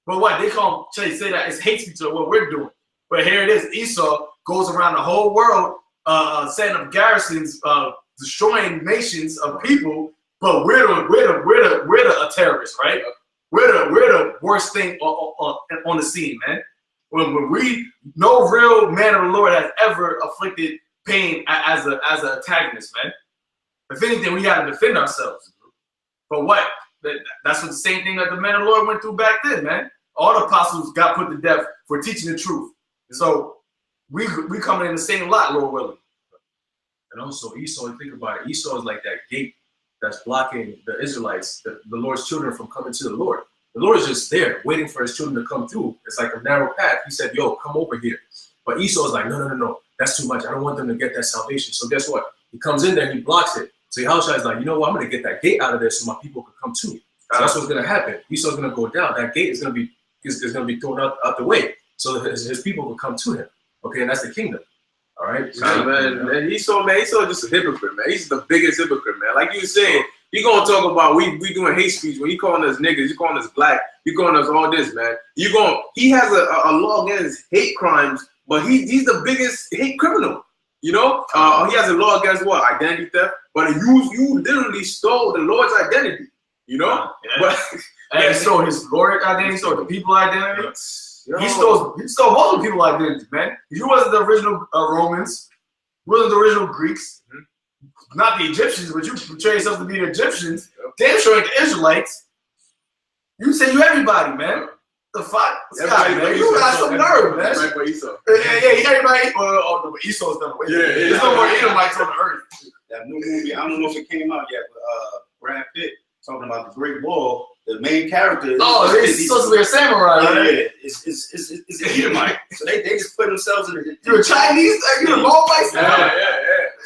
But what? They say that it's hate speech or what we're doing. But here it is. Esau goes around the whole world setting up garrisons, destroying nations of people, but we're the terrorists, right? We're the worst thing on the scene, man. When no real man of the Lord has ever afflicted pain as an antagonist, man. If anything, we got to defend ourselves. But what? That's what the same thing that the man of the Lord went through back then, man. All the apostles got put to death for teaching the truth. So we coming in the same lot, Lord willing. And also Esau, think about it. Esau is like that gate. that's blocking the Israelites, the Lord's children, from coming to the Lord. The Lord is just there waiting for his children to come through. It's like a narrow path. He said, yo, come over here. But Esau's like, no, that's too much. I don't want them to get that salvation. So guess what? He comes in there and he blocks it. So Yahushua is like, you know what? I'm going to get that gate out of there so my people can come too. So that's what's going to happen. Esau's going to go down. That gate is going to be thrown out the way so his people will come to him. Okay, and that's the kingdom. All right? Yeah, man, Esau just a hypocrite, man. He's the biggest hypocrite, man. Like you were saying, he gonna talk about we doing hate speech when he calling us niggas, you calling us black, you calling us all this, man. He has a law against hate crimes, but he's the biggest hate criminal. You know, he has a law against what? Identity theft. But you literally stole the Lord's identity. You know, yeah. But he stole his Lord identity, he stole the people identity. He stole most of the people identity, man. You wasn't the original Romans, you wasn't the original Greeks. Not the Egyptians, but you portray yourself to be the Egyptians. Damn sure ain't the Israelites. You say you everybody, man. The fuck? Man. You got some nerve, man. Everybody Esau. Yeah, everybody. Well, no, but Esau's done away. There's no more Edomites on the earth. That new movie, I don't know if it came out yet, but Brad Pitt talking about the Great Wall. The main character. He's supposed to be a samurai, right? Yeah, it's an Edomite. So they just put themselves in the. You're a Chinese? You're a Lord-Vice? Yeah.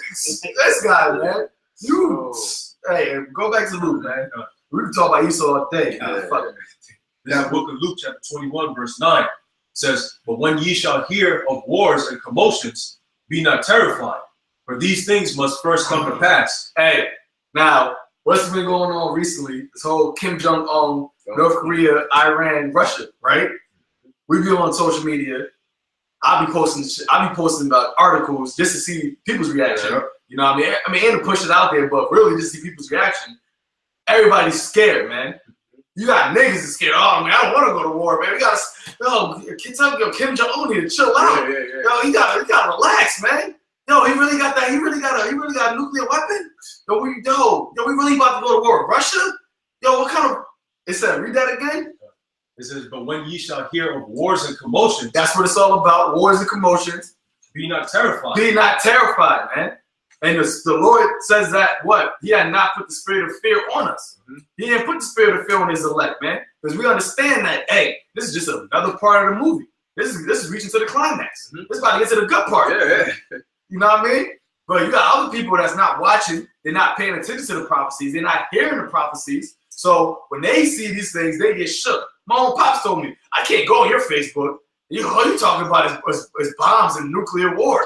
This guy, man. Hey, go back to Luke, man. We can talk about Esau all day. This is book of Luke, chapter 21, verse 9. Says, but when ye shall hear of wars and commotions, be not terrified, for these things must first come to pass. Hey, now, what's been going on recently? This whole Kim Jong-un, North Korea, Iran, Russia, right? We be on social media. I'll be posting about articles just to see people's reaction. Yeah. You know what I mean, and to push it out there, but really just see people's reaction. Everybody's scared, man. You got niggas that's scared. Oh man, I don't want to go to war, man. We gotta, Kim Jong-un need to chill out. Yo, he gotta relax, man. Yo, he really got a nuclear weapon. Yo, we really about to go to war with Russia. Yo, what kind of? It said, read that again. It says, but when ye shall hear of wars and commotions. That's what it's all about, wars and commotions. Be not terrified. Be not terrified, man. And the Lord says that, what? He had not put the spirit of fear on us. He didn't put the spirit of fear on his elect, man. Because we understand that, hey, this is just another part of the movie. This is reaching to the climax. This is about to get to the good part. Yeah. You know what I mean? But you got other people that's not watching. They're not paying attention to the prophecies. They're not hearing the prophecies. So when they see these things, they get shook. My own pops told me, I can't go on your Facebook. All you talking about is bombs and nuclear war.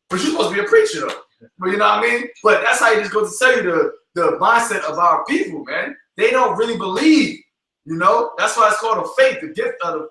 But you're supposed to be a preacher, though. But you know what I mean? But that's how he just goes to tell you the mindset of our people, man. They don't really believe, you know? That's why it's called a faith. The gift of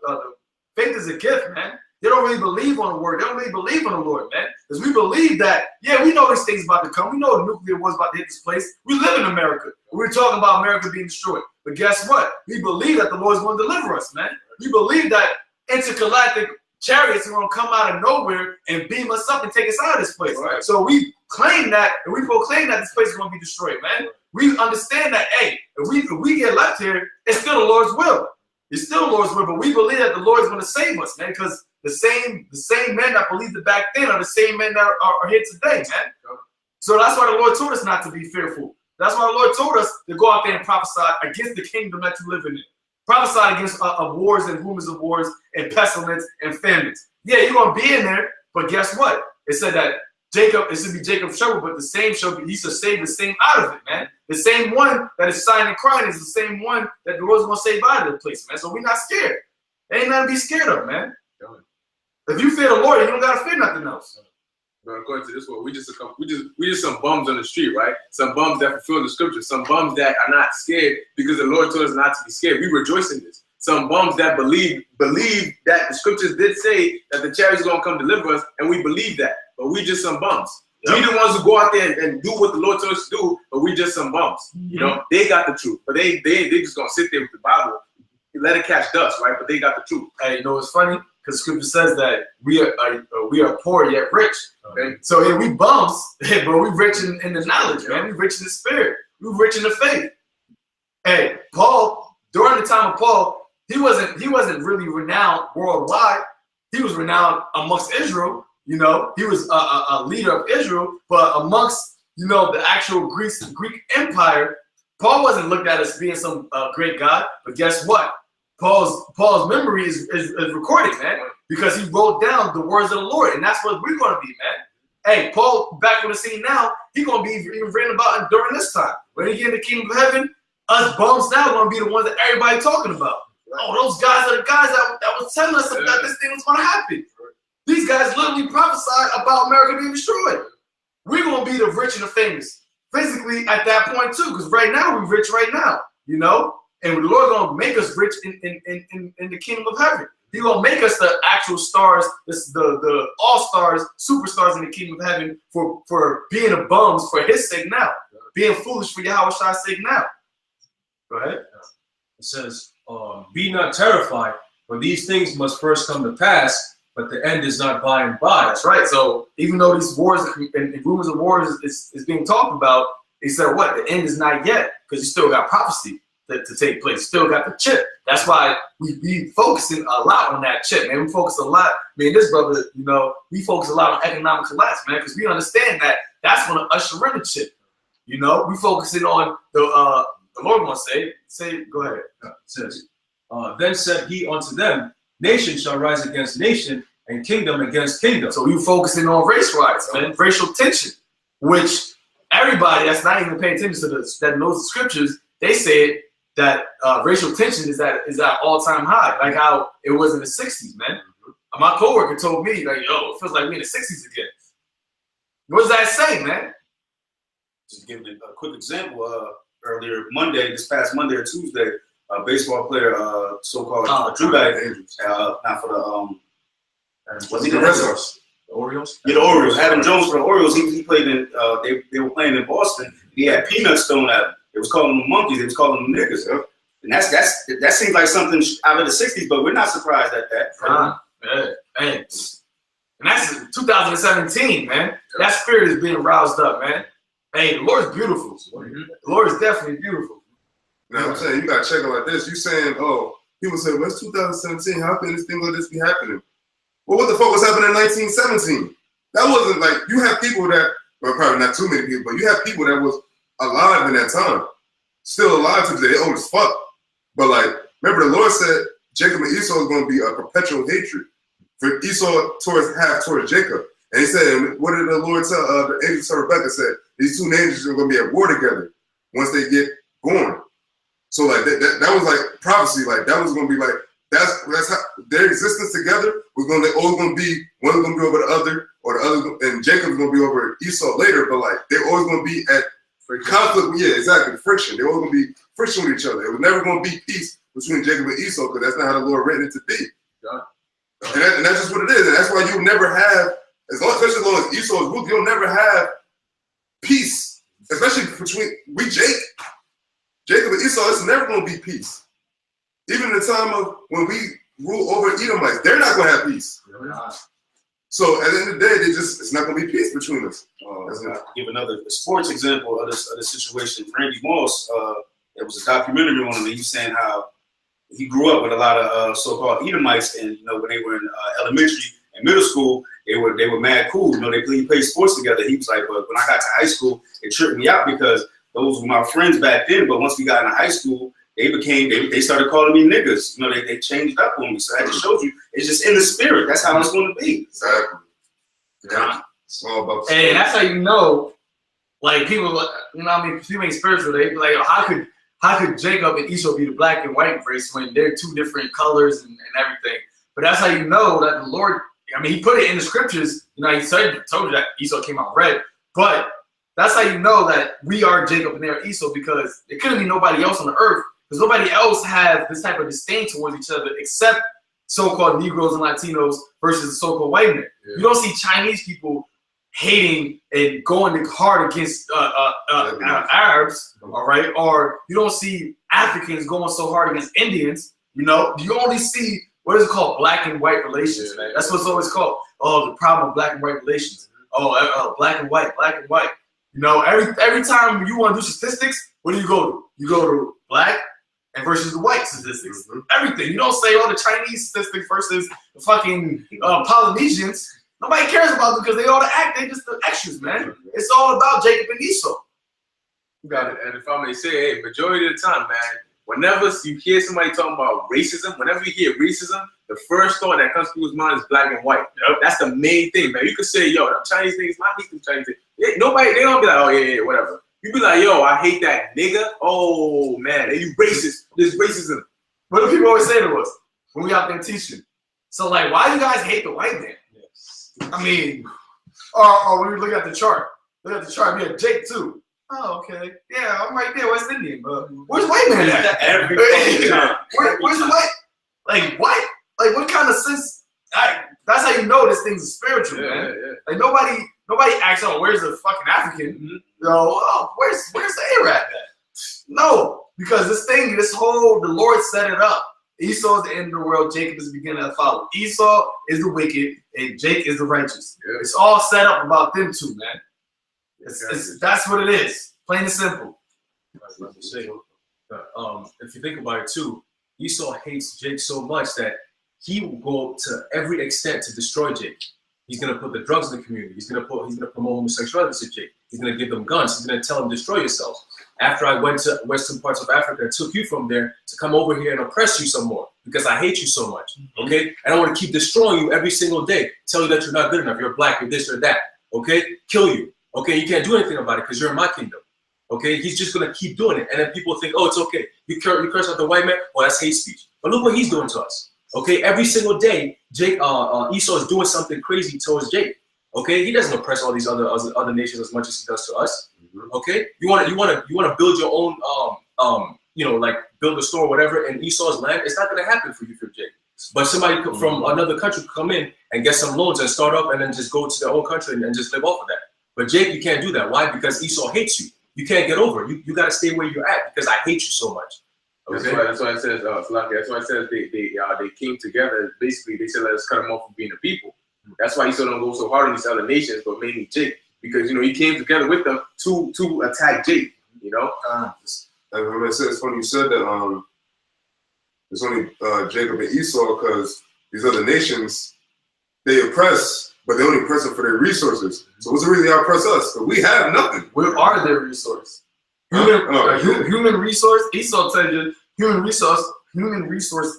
faith is a gift, man. They don't really believe on the word. They don't really believe on the Lord, man. Because we believe that, yeah, we know this thing's about to come. We know the nuclear war's about to hit this place. We live in America. We're talking about America being destroyed. But guess what? We believe that the Lord's going to deliver us, man. We believe that intergalactic chariots are going to come out of nowhere and beam us up and take us out of this place. Right. So we claim that, and we proclaim that this place is going to be destroyed, man. We understand that, hey, if we get left here, it's still the Lord's will. It's still the Lord's will, but we believe that the Lord is going to save us, man, because the same men that believed it back then are the same men that are here today, man. So that's why the Lord told us not to be fearful. That's why the Lord told us to go out there and prophesy against the kingdom that you live in. Prophesy against wars and rumors of wars and pestilence and famines. Yeah, you're going to be in there, but guess what? It said that it should be Jacob's trouble, but the same he shall save the same out of it, man. The same one that is sighing and crying is the same one that the Lord's going to save out of the place, man. So we're not scared. There ain't nothing to be scared of, man. If you fear the Lord, you don't got to fear nothing else. But according to this one, we just some bums on the street, right? Some bums that fulfill the scripture. Some bums that are not scared because the Lord told us not to be scared. We rejoice in this. Some bums that believe that the scriptures did say that the chariots going to come deliver us, and we believe that. But we just some bums. We the ones who go out there and do what the Lord told us to do, but we just some bums. You know, they got the truth, but they just gonna sit there with the Bible, let it catch dust, right? But they got the truth. Hey, you know what's funny? Because scripture says that we are poor yet rich. Okay? So yeah, we bums, but we rich in the knowledge, man. We rich in the spirit. We rich in the faith. Hey, Paul, during the time of Paul, he wasn't really renowned worldwide. He was renowned amongst Israel. You know, he was a leader of Israel, but amongst, you know, the actual Greek Empire, Paul wasn't looked at as being some great God. But guess what? Paul's memory is recorded, man, because he wrote down the words of the Lord, and that's what we're going to be, man. Hey, Paul, back on the scene now, he's going to be even written about during this time. When he get in the kingdom of heaven, us bums now going to be the ones that everybody talking about. Right. Oh, those guys are the guys that was telling us that this thing was going to happen. Right. These guys literally prophesied about America being destroyed. We're going to be the rich and the famous, physically at that point too, because right now we're rich right now, you know? And the Lord going to make us rich in the kingdom of heaven. He's going to make us the actual stars, the all-stars, superstars in the kingdom of heaven for being a bums for his sake now. Being foolish for Yahweh's sake now. Go ahead. It says, be not terrified, for these things must first come to pass, but the end is not by and by. That's right. So even though these wars and rumors of wars is being talked about, he said, what? The end is not yet, because you still got prophecy to take place. Still got the chip. That's why we focusing a lot on that chip, man. We focus a lot. Me and this brother, you know, we focus a lot on economic collapse, man, because we understand that that's going to usher in the chip. You know, we focusing on the Lord wants to say, go ahead. It says, then said he unto them, nation shall rise against nation, and kingdom against kingdom. So we focusing on race riots, man, racial tension, which everybody that's not even paying attention to that knows the scriptures, they said that racial tension is at all-time high, like how it was in the 60s, man. My coworker told me, like, yo, it feels like we're in the 60s again. What does that say, man? Just give a quick example. Earlier Monday, this past Monday or Tuesday, a baseball player, so-called Drew Bag, not for the was he the Red Sox? The Orioles? Yeah, the Orioles. Adam Jones for the Orioles. He played in. They were playing in Boston. He had peanuts thrown at him. They was calling them monkeys. They was calling them niggas. Yeah. And that seems like something out of the 60s, but we're not surprised at that. Man. And that's 2017, man. That spirit is being roused up, man. Hey, the Lord's beautiful. The Lord is definitely beautiful. Now I'm saying, you got to check it like this. You saying, oh, people say, well, it's 2017. How can this thing like this be happening? Well, what the fuck was happening in 1917? That wasn't like, you have people that, well, probably not too many people, but you have people that was alive in that time. Still alive today. They old as fuck. But like, remember the Lord said Jacob and Esau is going to be a perpetual hatred. For Esau towards Jacob. And he said, what did the Lord tell, the angel tell Rebecca said, these two nations are going to be at war together once they get born. So like that was like prophecy. Like that was going to be like, that's how their existence together was going to always going to be, one's going to be over the other, or the other, and Jacob's going to be over Esau later. But like they're always going to be at conflict. Yeah, exactly. Friction. They're always going to be friction with each other. It was never going to be peace between Jacob and Esau, because that's not how the Lord written it to be. And that's just what it is. And that's why you'll never have, especially as long as Esau is ruled, you'll never have peace, especially between Jacob and Esau. It's never going to be peace. Even in the time of when we rule over Edomites, they're not going to have peace. So at the end of the day, it's not going to be peace between us. Give another sports example of this situation. Randy Moss, there was a documentary on him, and he was saying how he grew up with a lot of so-called Edomites, and you know when they were in elementary and middle school, they were mad cool. You know, they played sports together. He was like, but when I got to high school, it tripped me out because those were my friends back then. But once we got into high school, they started calling me niggas. You know, they changed up on me. So that just shows you it's just in the spirit. That's how it's going to be. Exactly. Yeah. It's all about and that's how you know, like people, you know, what I mean, people ain't spiritual. They be like, oh, how could Jacob and Esau be the black and white race when they're two different colors and everything? But that's how you know that the Lord, I mean, he put it in the scriptures. You know, he told you that Esau came out red. But that's how you know that we are Jacob and they are Esau, because there couldn't be nobody else on the earth. Because nobody else have this type of disdain towards each other except so-called Negroes and Latinos versus the so-called white men. Yeah. You don't see Chinese people hating and going hard against Arabs, all right? Or you don't see Africans going so hard against Indians. You know, you only see, what is it called? Black and white relations, man. That's what it's always called. Oh, the problem of black and white relations. Oh, black and white, black and white. You know, every time you want to do statistics, what do? You go to black and versus the white statistics. Everything. You don't say, oh, the Chinese statistics versus the fucking Polynesians. Nobody cares about them because they all the act. They just the extras, man. It's all about Jacob and Esau. You got it. And if I may say, hey, majority of the time, man, whenever you hear somebody talking about racism, whenever you hear racism, the first thought that comes to people's mind is black and white. Yep. That's the main thing, man. You could say, yo, them Chinese niggas, I hate them Chinese niggas. Nobody, they don't be like, oh, yeah, whatever. You be like, yo, I hate that nigga. Oh, man, you racist. There's racism. What do people always say to us when we out there teaching? So, like, why you guys hate the white man? Yes. I mean, or when we look at the chart, we have Jake, too. Oh, okay. Yeah, I'm right there, West Indian, but where's white man at? Every time. Where's the white? Like, what? Like, what kind of sense? That's how you know this thing's spiritual, man. Yeah. Like, nobody asks, oh, where's the fucking African? Mm-hmm. Oh, where's the Arab at? No, because the Lord set it up. Esau is the end of the world. Jacob is the beginning of the follow. Esau is the wicked, and Jake is the righteous. Yeah. It's all set up about them two, man. That's what it is. Plain and simple. If you think about it too, Esau hates Jake so much that he will go to every extent to destroy Jake. He's gonna put the drugs in the community. He's gonna promote homosexuality to Jake. He's gonna give them guns. He's gonna tell them destroy yourselves. After I went to western parts of Africa and took you from there to come over here and oppress you some more because I hate you so much. Okay, and I want to keep destroying you every single day. Tell you that you're not good enough. You're black. You're this or that. Okay, kill you. Okay, you can't do anything about it because you're in my kingdom. Okay, he's just gonna keep doing it, and then people think, oh, it's okay. You curse out the white man. Oh, that's hate speech. But look what he's doing to us. Okay, every single day, Esau is doing something crazy towards Jake. Okay, he doesn't oppress all these other nations as much as he does to us. Okay, you want to build your own like build a store or whatever in Esau's land. It's not gonna happen for you, for Jake. But somebody from another country could come in and get some loans and start up and then just go to their own country and just live off of that. But Jake, you can't do that. Why? Because Esau hates you. You can't get over it. You got to stay where you're at because I hate you so much. Okay? That's why it says, that's why it says they came together. Basically, they said, let us cut them off from being a people. That's why Esau don't go so hard on these other nations, but mainly Jake. Because, he came together with them to attack Jake, And it's funny you said that it's only Jacob and Esau because these other nations, they oppress, but they only oppress them for their resources. So what's the reason they oppress us? Because we have nothing. We are their resource. Human resource. Esau tells you human resource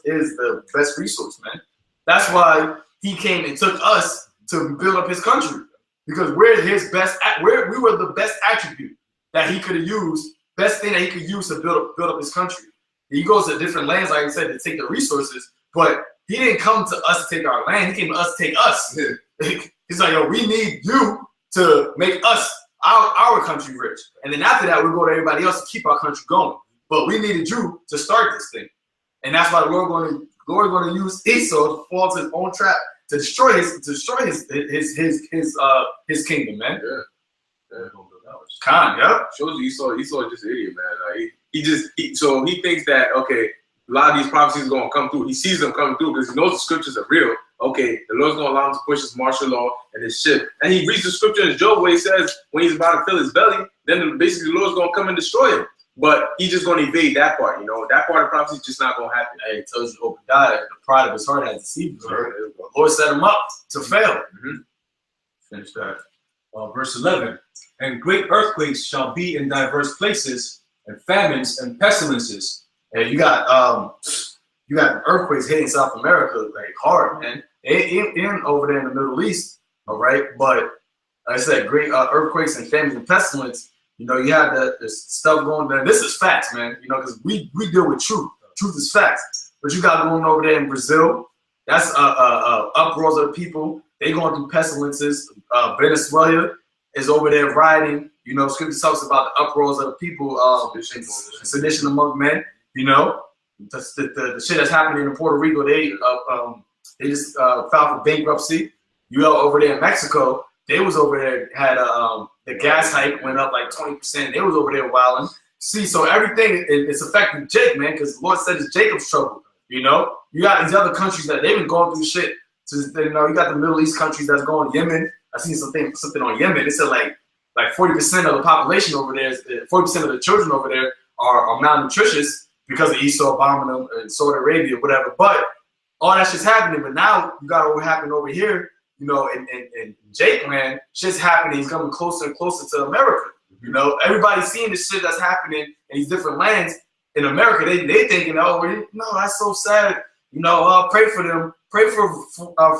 is the best resource, man. That's why he came and took us to build up his country. Because we're his best. We were the best attribute that he could have used. Best thing that he could use to build up his country. He goes to different lands, like I said, to take the resources. But he didn't come to us to take our land. He came to us to take us. Yeah. He's like, yo, we need you to make us our country rich. And then after that, we go to everybody else to keep our country going. But we needed you to start this thing. And that's why the Lord going to use Esau to fall to his own trap to destroy his kingdom, man. Yeah. Yeah. Shows you Esau is just an idiot, man. Like he thinks that okay, a lot of these prophecies are gonna come through. He sees them coming through because he knows the scriptures are real. Okay, the Lord's gonna allow him to push his martial law and his shit. And he reads the scripture in Job where he says when he's about to fill his belly, then basically the Lord's gonna come and destroy him. But he's just gonna evade that part, That part of prophecy is just not gonna happen. Hey, it tells you Obadiah, the pride of his heart has deceived him. Right. The Lord set him up to fail. Finish that. Verse 11. And great earthquakes shall be in diverse places, and famines and pestilences. And you got earthquakes hitting South America like hard, man. And over there in the Middle East, all right. But like I said, great earthquakes and famines and pestilence. You have the stuff going there. This is facts, man. Because we deal with truth. Truth is facts. But you got going over there in Brazil. That's uproars of the people. They going through pestilences. Venezuela is over there rioting. Scripture talks about the uproars of the people, sedition among men. The shit that's happening in Puerto Rico. They just filed for bankruptcy. Over there in Mexico, they was over there had the gas hike went up like 20%. They was over there wilding. See, so everything is affecting Jake, man, because the Lord said it's Jacob's trouble. You got these other countries that they've been going through shit. You got the Middle East countries that's going. Yemen. I seen something on Yemen. It said like 40% of the population over there, 40% of the children over there are malnutritious because of Esau bombing them in Saudi Arabia, whatever. But all that shit's happening. But now you got what happened over here. you know, and Jake, man, shit's happening. He's coming closer and closer to America. You know, everybody's seeing the shit that's happening in these different lands in America. They thinking, oh, no, that's so sad. You know, pray for them. Pray for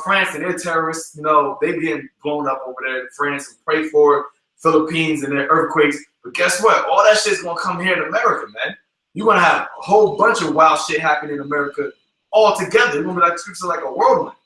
France and their terrorists. You know, they being blown up over there in France. And pray for Philippines and their earthquakes. But guess what? All that shit's gonna come here in America, man. You're gonna have a whole bunch of wild shit happening in America all together. It's gonna be like a whirlwind.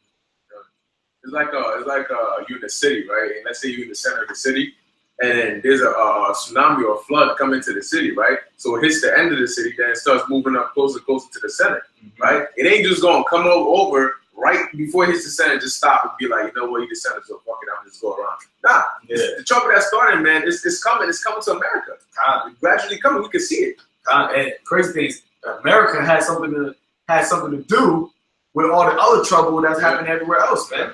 It's like you're in the city, right? And let's say you're in the center of the city, and then there's a tsunami or a flood coming to the city, right? So it hits the end of the city, then it starts moving up closer to the center, right? It ain't just gonna come over right before it hits the center, just stop and be like, you know what, you the center, so fuck it, I'm just go around. Nah, the trouble that started, man, it's coming to America. It's gradually coming, we can see it. And crazy things, America has something to do with all the other trouble that's happening everywhere else, man.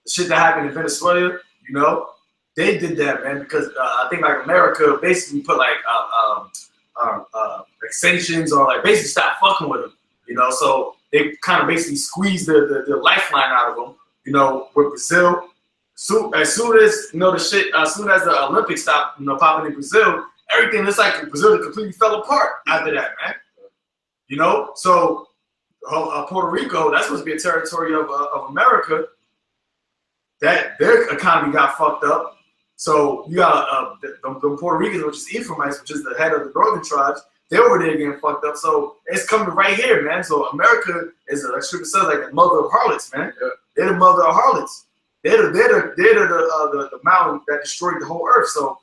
The shit that happened in Venezuela, you know, they did that, man, because I think like America basically put like sanctions or like basically stop fucking with them, you know. So they kind of basically squeezed the lifeline out of them, you know, with Brazil. So as soon as you know as soon as the Olympics stopped, you know, popping in Brazil, everything looks like Brazil completely fell apart after that, man. You know, so Puerto Rico, that's supposed to be a territory of America. That their economy got fucked up. So you got the Puerto Ricans, which is Ephraimites, which is the head of the northern tribes. They were there getting fucked up. So it's coming right here, man. So America is, like Scripture says, like the mother of harlots, man. Yeah. They're the mother of harlots. They're the mountain that destroyed the whole earth. So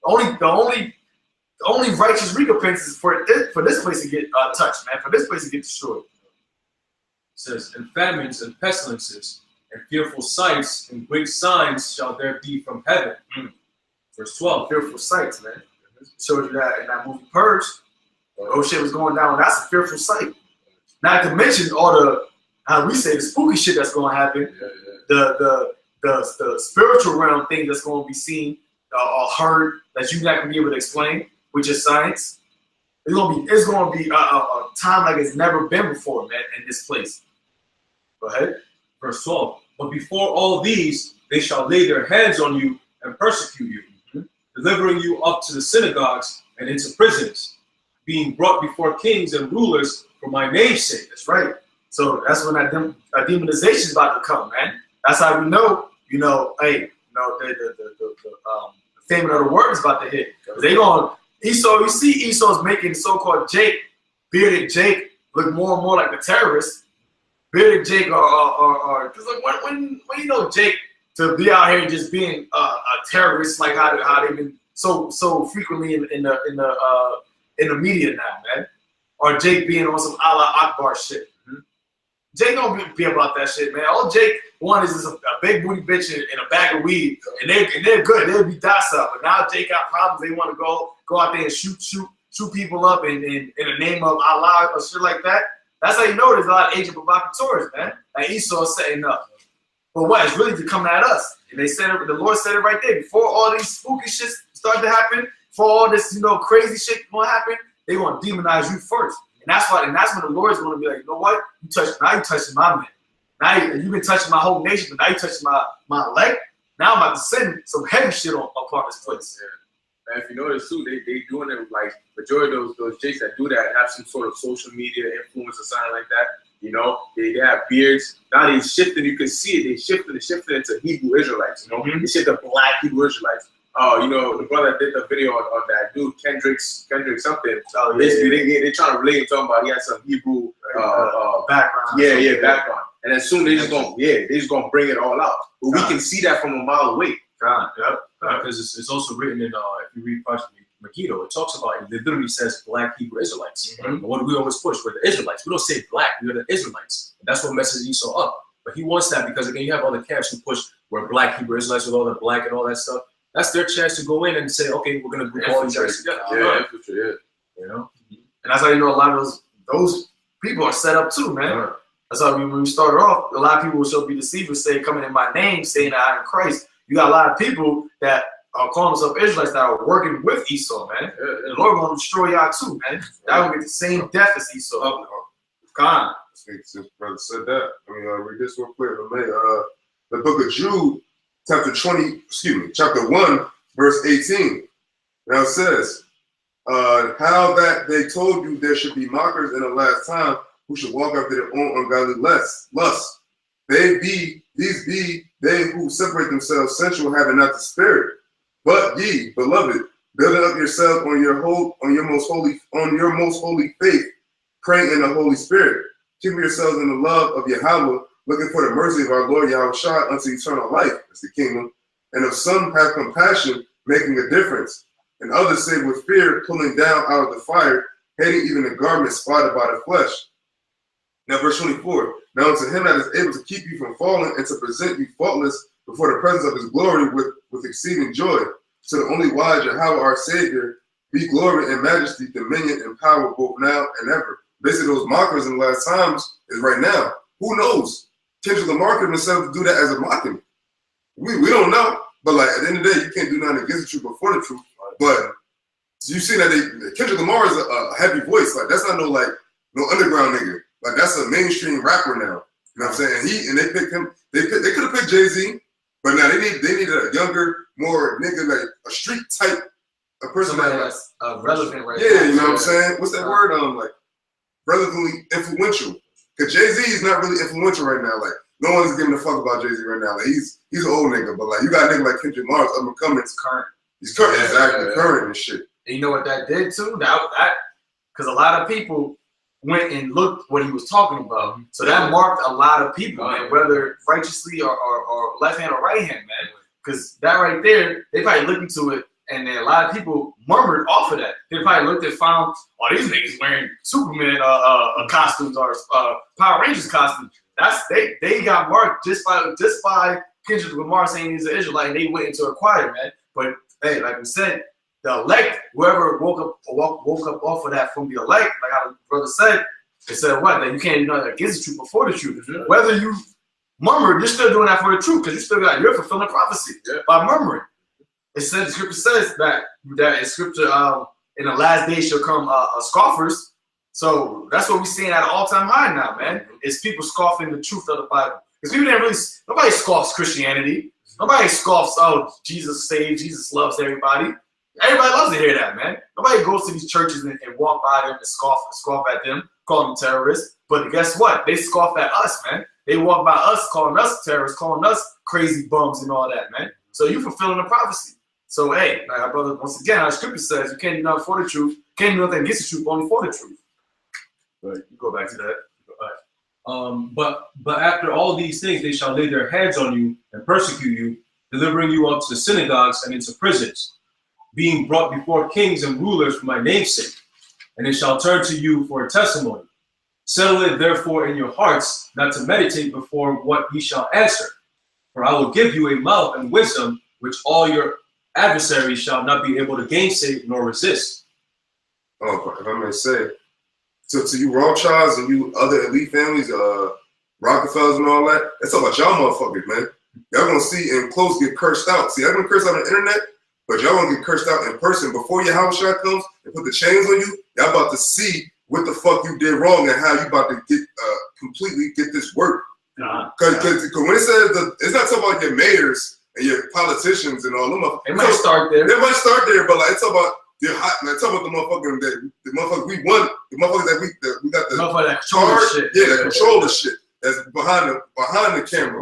the only righteous recompense is for this place to get touched, man. For this place to get destroyed. It says, and famines and pestilences and fearful sights and great signs shall there be from heaven. Verse 12. Fearful sights, man. Showed you that in that movie Purge. Oh shit was going down. That's a fearful sight. Not to mention all the, how we say, the spooky shit that's going to happen. The spiritual realm thing that's going to be seen or heard that you're not going to be able to explain with your science. It's going to be a time like it's never been before, man, in this place. Go ahead. Verse 12. But before all these, they shall lay their hands on you and persecute you, delivering you up to the synagogues and into prisons, being brought before kings and rulers for my name's sake. That's right. So that's when that demonization is about to come, man. That's how we know, you know, hey, you know, the famine of the word is about to hit. They going Esau. You see, Esau's making so-called Jake, bearded Jake, look more and more like the terrorist. Bearded Jake, because like when you know Jake to be out here just being a terrorist, like how they've been so frequently in the media now, man. Or Jake being on some Allah Akbar shit. Jake don't be about that shit, man. All Jake wanted is a big booty bitch and a bag of weed, and they're good. They'll be docile. But now Jake got problems. They want to go out there and shoot people up in the name of Allah or shit like that. That's how you know there's a lot of agent provocateurs, man. Like Esau setting up. But what? It's really to come at us. And they said it, the Lord said it right there. Before all these spooky shit start to happen, before all this, you know, crazy shit gonna happen, they want to demonize you first. And that's when the Lord's gonna be like, you know what? You touching my man. Now you've been touching my whole nation, but now you touching my elect. Now I'm about to send some heavy shit upon this place. Yeah. And if you notice too, they doing it like majority of those jakes that do that have some sort of social media influence or something like that. You know, they have beards. Now they shifting. You can see it. They shifting into Hebrew Israelites. You know, they shifted to black Hebrew Israelites. You know, the brother that did the video on that dude Kendrick something. Basically, they trying to relate and talking about he had some Hebrew background. Background. And as soon as they just gonna bring it all out. But we can see that from a mile away. Because it's also written in, if you read Prophet Megiddo, it talks about, it literally says black Hebrew Israelites. And what do we always push? We're the Israelites. We don't say black, we're the Israelites. And that's what messes Esau up. But he wants that because, again, you have all the camps who push we're black Hebrew Israelites with all the black and all that stuff. That's their chance to go in and say, okay, we're going to group all these guys together. You know? And that's how you know a lot of those people are set up too, man. That's how when we started off, a lot of people will be deceivers, say, coming in my name, saying that I am Christ. You got a lot of people that are calling themselves Israelites that are working with Esau, man. The Lord will destroy y'all too, man. That will get the same death as Esau. God. Since brother said that, I mean, read this real quick. the book of Jude, chapter 1, verse 18. Now it says, how that they told you there should be mockers in the last time who should walk after their own ungodly lust. These be they who separate themselves sensual, having not the Spirit. But ye, beloved, building up yourselves on your most holy faith, praying in the Holy Spirit, keeping yourselves in the love of Yahweh, looking for the mercy of our Lord Yahweh Shai unto eternal life, that's the kingdom. And of some have compassion, making a difference, and others say with fear, pulling down out of the fire, hating even the garment spotted by the flesh. Now verse 24, now unto him that is able to keep you from falling and to present you faultless before the presence of his glory with exceeding joy, to the only wise Yahweh our Savior, be glory and majesty, dominion and power both now and ever. Basically those mockers in the last times is right now. Who knows? Kendrick Lamar could himself to do that as a mocking. We don't know. But like at the end of the day, you can't do nothing against the truth before the truth. But you see that Kendrick Lamar is a heavy voice. Like that's not no underground nigga. Like that's a mainstream rapper now. You know what I'm saying? And they picked him. They could have picked Jay-Z, but now they need a younger, more nigga, like a street type, a person that's relevant right now. Yeah, you know what I'm saying? What's that word? Like relatively influential. Cause Jay-Z is not really influential right now. Like no one's giving a fuck about Jay-Z right now. Like he's an old nigga, but like you got a nigga like Kendrick Lamar's up and coming. It's current. He's current, exactly, current and shit. And you know what that did too? That because a lot of people went and looked what he was talking about. So that marked a lot of people, man, whether righteously or left hand or right hand, man. Because that right there, they probably looked into it, and then a lot of people murmured off of that. They probably looked and found, oh, these niggas wearing Superman costumes or Power Rangers costumes. They got marked just by Kendrick Lamar saying he's an Israelite, and they went into a choir, man. But hey, like we said, the elect, whoever woke up off of that from the elect, like how the brother said, they said what? That you can't do nothing against the truth before the truth. Whether you murmur, you're still doing that for the truth, because you're fulfilling prophecy by murmuring. It said, the scripture says that in scripture, in the last days shall come scoffers. So that's what we're seeing at an all-time high now, man. Is people scoffing the truth of the Bible. Because people nobody scoffs Christianity. Nobody scoffs, oh, Jesus saves, Jesus loves everybody. Everybody loves to hear that, man. Nobody goes to these churches and walk by them and scoff at them, call them terrorists. But guess what? They scoff at us, man. They walk by us, calling us terrorists, calling us crazy bums and all that, man. So you fulfilling the prophecy. So hey, like our brother, once again, our scripture says you can't do nothing for the truth, can't do nothing against the truth, only for the truth. But you go back to that. But after all these things, they shall lay their hands on you and persecute you, delivering you up to the synagogues and into prisons, being brought before kings and rulers for my name's sake. And they shall turn to you for a testimony. Settle it therefore in your hearts, not to meditate before what ye shall answer. For I will give you a mouth and wisdom, which all your adversaries shall not be able to gainsay nor resist. Oh, if I may say, so to you Rothschilds and you other elite families, Rockefellers and all that, that's all about y'all motherfuckers, man. Y'all gonna see and close get cursed out. See, y'all gonna curse out on the internet, but y'all gonna get cursed out in person before your house shot comes and put the chains on you. Y'all about to see what the fuck you did wrong and how you about to get completely get this work. Because when it says it's not talking about your mayors and your politicians and all them. It might start there. It might start there, but like it's about the motherfuckers the motherfuckers we won, the motherfuckers that we got the charge, that control the shit that's behind the camera.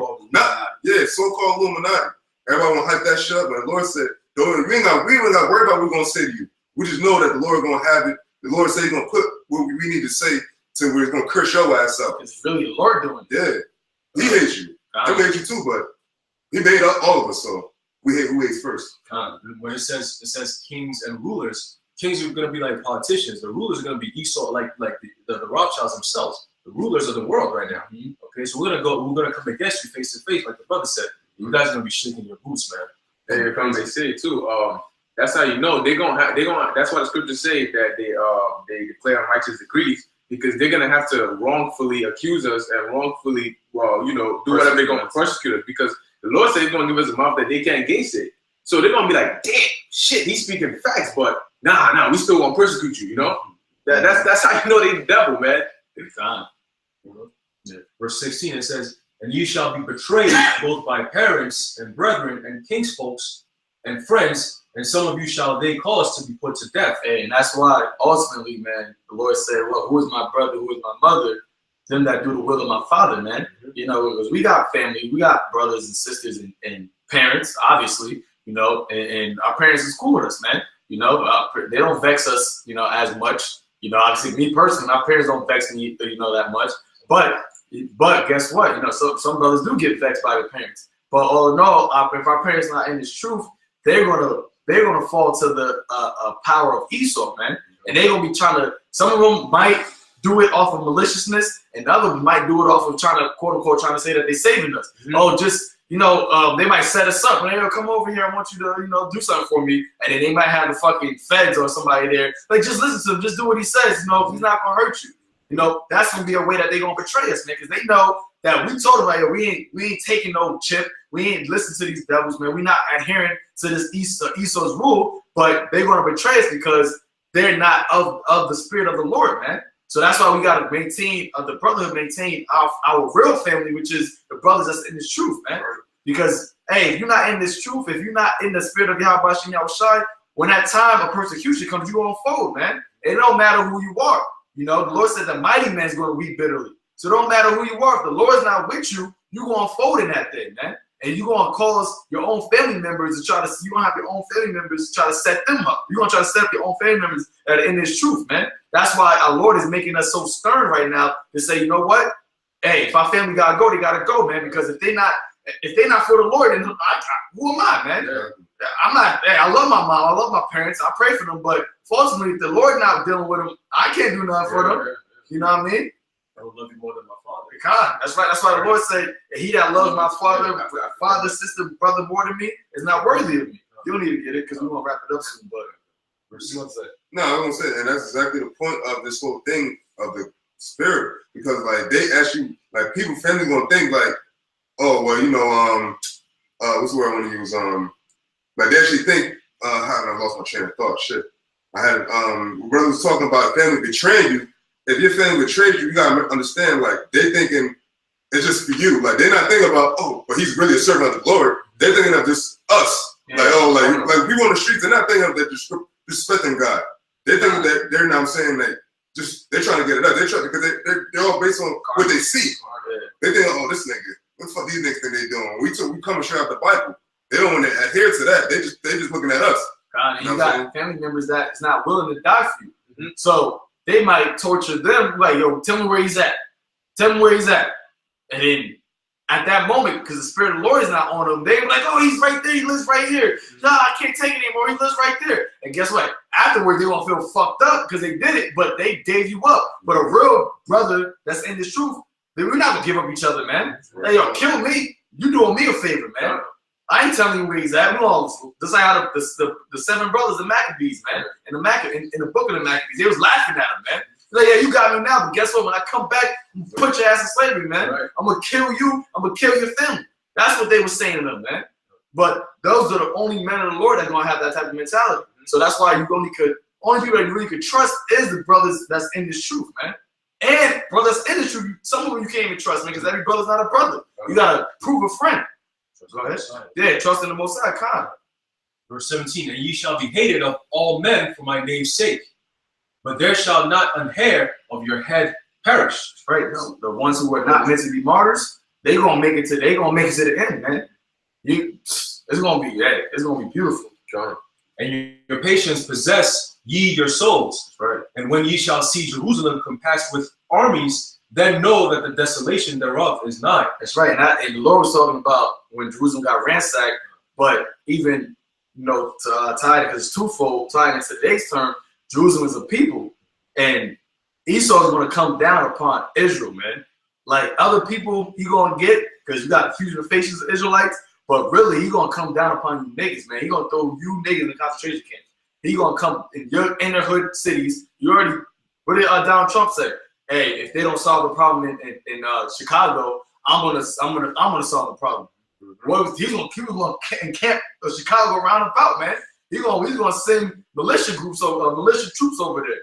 So-called Illuminati. Everybody want to hype that shit up, but the Lord said, we ain't got to worry about what we're gonna say to you. We just know that the Lord gonna have it. The Lord said He's gonna put what we need to say to where He's gonna curse your ass up. It's really the Lord doing it. Yeah, He hates you. I hate you too, but He made all of us, so we hate who hates first. When it says kings and rulers, kings are gonna be like politicians. The rulers are gonna be Esau, like the Rothschilds themselves. The rulers of the world right now. Okay, so we're gonna come against you face to face, like the brother said. You guys are gonna be shaking your boots, man. And if I may say too, that's how you know they're gonna. That's why the scriptures say that they declare unrighteous decrees, because they're gonna have to wrongfully accuse us and wrongfully, do whatever they're gonna persecute us, because the Lord said He's gonna give us a mouth that they can't gainsay. So they're gonna be like, damn, shit, he's speaking facts, but nah, we still gonna persecute you. You know, that's how you know they the devil, man. Big time. Verse 16, it says, And ye shall be betrayed both by parents and brethren and kinsfolks and friends, and some of you shall they cause to be put to death. Hey, and that's why ultimately, man, the Lord said, well, who is my brother, who is my mother? Them that do the will of my Father, man. You know, because we got family, we got brothers and sisters and parents, obviously, you know, and our parents is cool with us, man. You know, they don't vex us, you know, as much. You know, obviously, me personally, my parents don't vex me, you know, that much. But guess what? You know, some brothers do get vexed by their parents. But all in all, if our parents not in this truth, they're gonna fall to the power of Esau, man. And they're gonna be trying to. Some of them might do it off of maliciousness, and others might do it off of trying to, quote unquote, trying to say that they're saving us. Oh, just, you know, they might set us up. Hey, come over here. I want you to, you know, do something for me. And then they might have the fucking feds or somebody there. Like, just listen to him. Just do what he says. You know, if he's not gonna hurt you. You know, that's gonna be a way that they're gonna betray us, man, because they know that we told them, like, we ain't taking no chip. We ain't listening to these devils, man. We not adhering to this Esau's rule, but they're gonna betray us because they're not of the spirit of the Lord, man. So that's why we gotta maintain the brotherhood, maintain our real family, which is the brothers that's in this truth, man. Because hey, if you're not in this truth, if you're not in the spirit of Yahweh Shem Yahushai, when that time of persecution comes, you gonna fold, man. It don't matter who you are. You know, the Lord said the mighty man's going to weep bitterly. So it don't matter who you are. If the Lord's not with you, you're going to fold in that thing, man. And you're going to cause your own family members to try to, you're going to have your own family members to try to set them up. You're going to try to set up your own family members that are in this truth, man. That's why our Lord is making us so stern right now to say, you know what? Hey, if our family got to go, they got to go, man. Because if they're not for the Lord, then who am I, man? Yeah. I'm not, hey, I love my mom, I love my parents, I pray for them, but fortunately, if the Lord not dealing with them, I can't do nothing for them. You know what I mean? I would love you more than my father. God, that's right. That's why the Lord said, he that loves my father, sister, brother more than me is not worthy of me. You don't need to get it because we're going to wrap it up soon, but what you want to say? No, I was going to say, and that's exactly the point of this whole thing of the spirit, because like they actually, like people, family going to think like, oh, well, you know, what's the word I want to use? Like they actually think, I lost my train of thought. Shit. I had brother was talking about family betraying you. If your family betrays you, you gotta understand, like they thinking it's just for you. Like they're not thinking about, oh, but he's really a servant of the Lord. They're thinking of just us. Yeah. Like, oh, like people on the streets, they're not thinking of that disrespecting God. They're thinking that they're now saying that just they're trying to get it up. They're trying because they're all based on what they see. They think, oh, this nigga, what the fuck these niggas think they doing? We coming straight out the Bible. They don't want to adhere to that. They just looking at us. God, and you got family members that is not willing to die for you. So they might torture them, like, yo, tell me where he's at. Tell me where he's at. And then at that moment, because the spirit of the Lord is not on them, they be like, oh, he's right there. He lives right here. No, I can't take it anymore. He lives right there. And guess what? Afterwards, they're going to feel fucked up because they did it, but they gave you up. But a real brother that's in this truth, we're not going to give up each other, man. Like, yo, kill me. You doing me a favor, man. I ain't telling you where he's at. We all just like how the 7 brothers, the Maccabees, man, in the book of the Maccabees, they was laughing at him, man. Like, yeah, you got me now, but guess what? When I come back, I'm gonna put your ass in slavery, man. Right. I'm gonna kill you. I'm gonna kill your family. That's what they were saying to them, man. But those are the only men of the Lord that are gonna have that type of mentality. So that's why you only people that you really could trust is the brothers that's in this truth, man. And brothers in the truth, some of them you can't even trust, man, because every brother's not a brother. You gotta prove a friend. Go ahead. Yeah, trust in the Most High. Con. Verse 17, and ye shall be hated of all men for my name's sake, but there shall not an hair of your head perish. Right. No, the ones who are not meant to be martyrs, they gonna make it to the end, man. It's gonna be beautiful. John. And your patience possess ye your souls. Right. And when ye shall see Jerusalem compassed with armies, then know that the desolation thereof is nigh. That's right. And the Lord was talking about when Jerusalem got ransacked, but even, you know, to tie it, because it's twofold, tying into today's term, Jerusalem is a people. And Esau is going to come down upon Israel, man. Like other people he going to get, because you got fusion of faces of Israelites, but really he going to come down upon you niggas, man. He going to throw you niggas in the concentration camps. He going to come in your inner hood cities. You already, what did Donald Trump say? Hey, if they don't solve the problem in Chicago, I'm gonna solve the problem. He's gonna encamp Chicago round about, man. He's gonna send militia troops over there,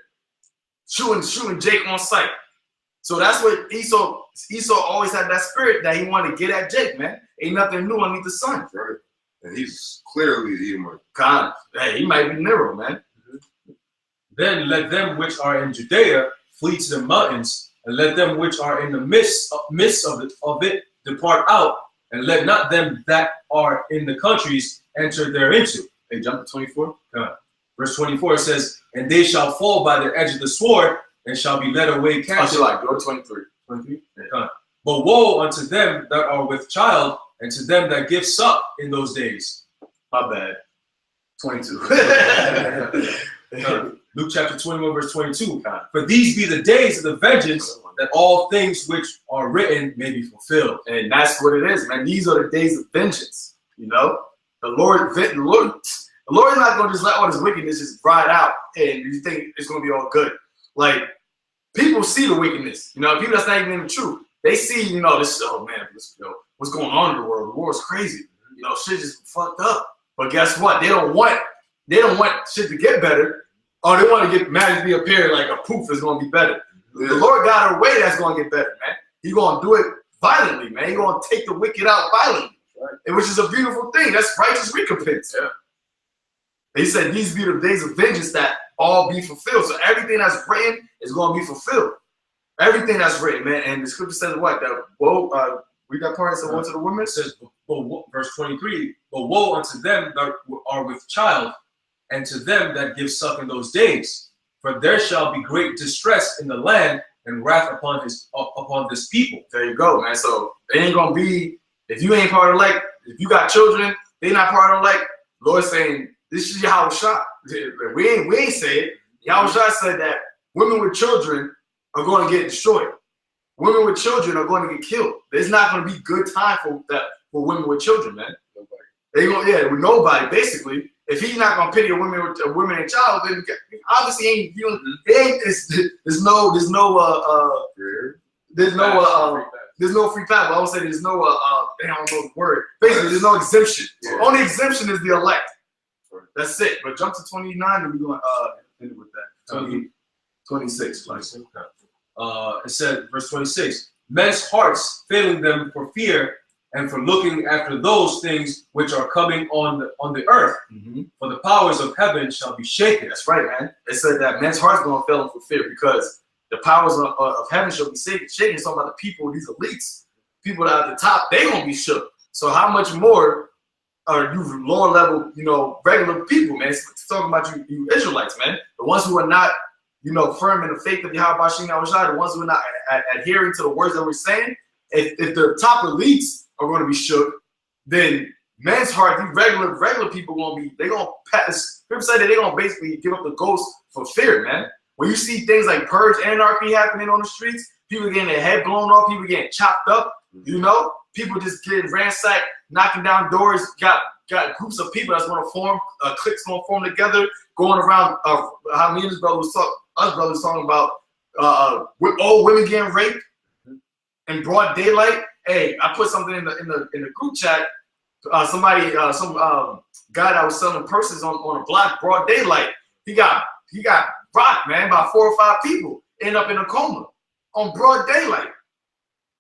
shooting Jake on sight. So that's what Esau Esau always had that spirit that he wanted to get at Jake, man. Ain't nothing new underneath the sun. Right. And he's clearly Edomite. God, hey, he might be Nero, man. Then let them which are in Judea flee to the mountains, and let them which are in the midst of it depart out, and let not them that are in the countries enter thereinto. Hey, jump to 24. Verse 24 says, and they shall fall by the edge of the sword, and shall be led away captive. Go to 23. 23? Yeah. But woe unto them that are with child, and to them that give suck in those days. My bad. 22. Luke chapter 21, verse 22. For these be the days of the vengeance, that all things which are written may be fulfilled. And that's what it is, man. These are the days of vengeance. You know, the Lord is not going to just let all this wickedness just ride out, and you think it's going to be all good. Like, people see the wickedness. You know, people that's not even in the truth. They see, you know, this. Oh man, what's going on in the world? The world's crazy. You know, shit just fucked up. But guess what? They don't want shit to get better. Oh, they want to get magically appear like a proof is going to be better. Yeah. The Lord got a way that's going to get better, man. He's going to do it violently, man. He's going to take the wicked out violently, right. Which is a beautiful thing. That's righteous recompense. Yeah. He said, these be the days of vengeance that all be fulfilled. So everything that's written is going to be fulfilled. Everything that's written, man. And the scripture says what? That woe, read that part. It says, woe to the women. It says, verse 23, but woe unto them that are with child, and to them that give suck in those days. For there shall be great distress in the land, and wrath upon this people. There you go, man. So it ain't gonna be, if you ain't part of elect, if you got children, they not part of elect. Lord saying, this is Yahushua. We ain't say it. Yahushua said that women with children are going to get destroyed. Women with children are going to get killed. There's not going to be good time for women with children, man. Nobody. They gonna, yeah, with nobody, basically. If he's not gonna pity a woman and child, then obviously ain't you know, there's no free path. But I would say there's no I don't know the word. Basically, there's no exemption. Yeah. Only exemption is the elect. That's it. But jump to 29 and we're going to end with that. 26. Like. It said, verse 26, men's hearts failing them for fear and for looking after those things which are coming on the earth. For the powers of heaven shall be shaken. That's right, man. It said that men's hearts going to fail them for fear because the powers of heaven shall be shaken. It's talking about the people, these elites, people that are at the top, they going to be shook. So how much more are you lower level, you know, regular people, man? It's talking about you Israelites, man. The ones who are not, you know, firm in the faith of Yahweh Bashim Yahushua, the ones who are not adhering to the words that we're saying. If the top elites are going to be shook, then men's heart, these regular people going to be, they're going to pass. People say that they're going to basically give up the ghost for fear, man. When you see things like purge anarchy happening on the streets, people getting their head blown off, people getting chopped up, you know, people just getting ransacked, knocking down doors, got groups of people that's going to form, cliques going to form together, going around, how me and his brother was talking about old women getting raped in broad daylight. Hey, I put something in the group chat. Some guy that was selling purses on a block, broad daylight. He got rocked, man, by 4 or 5 people. End up in a coma on broad daylight.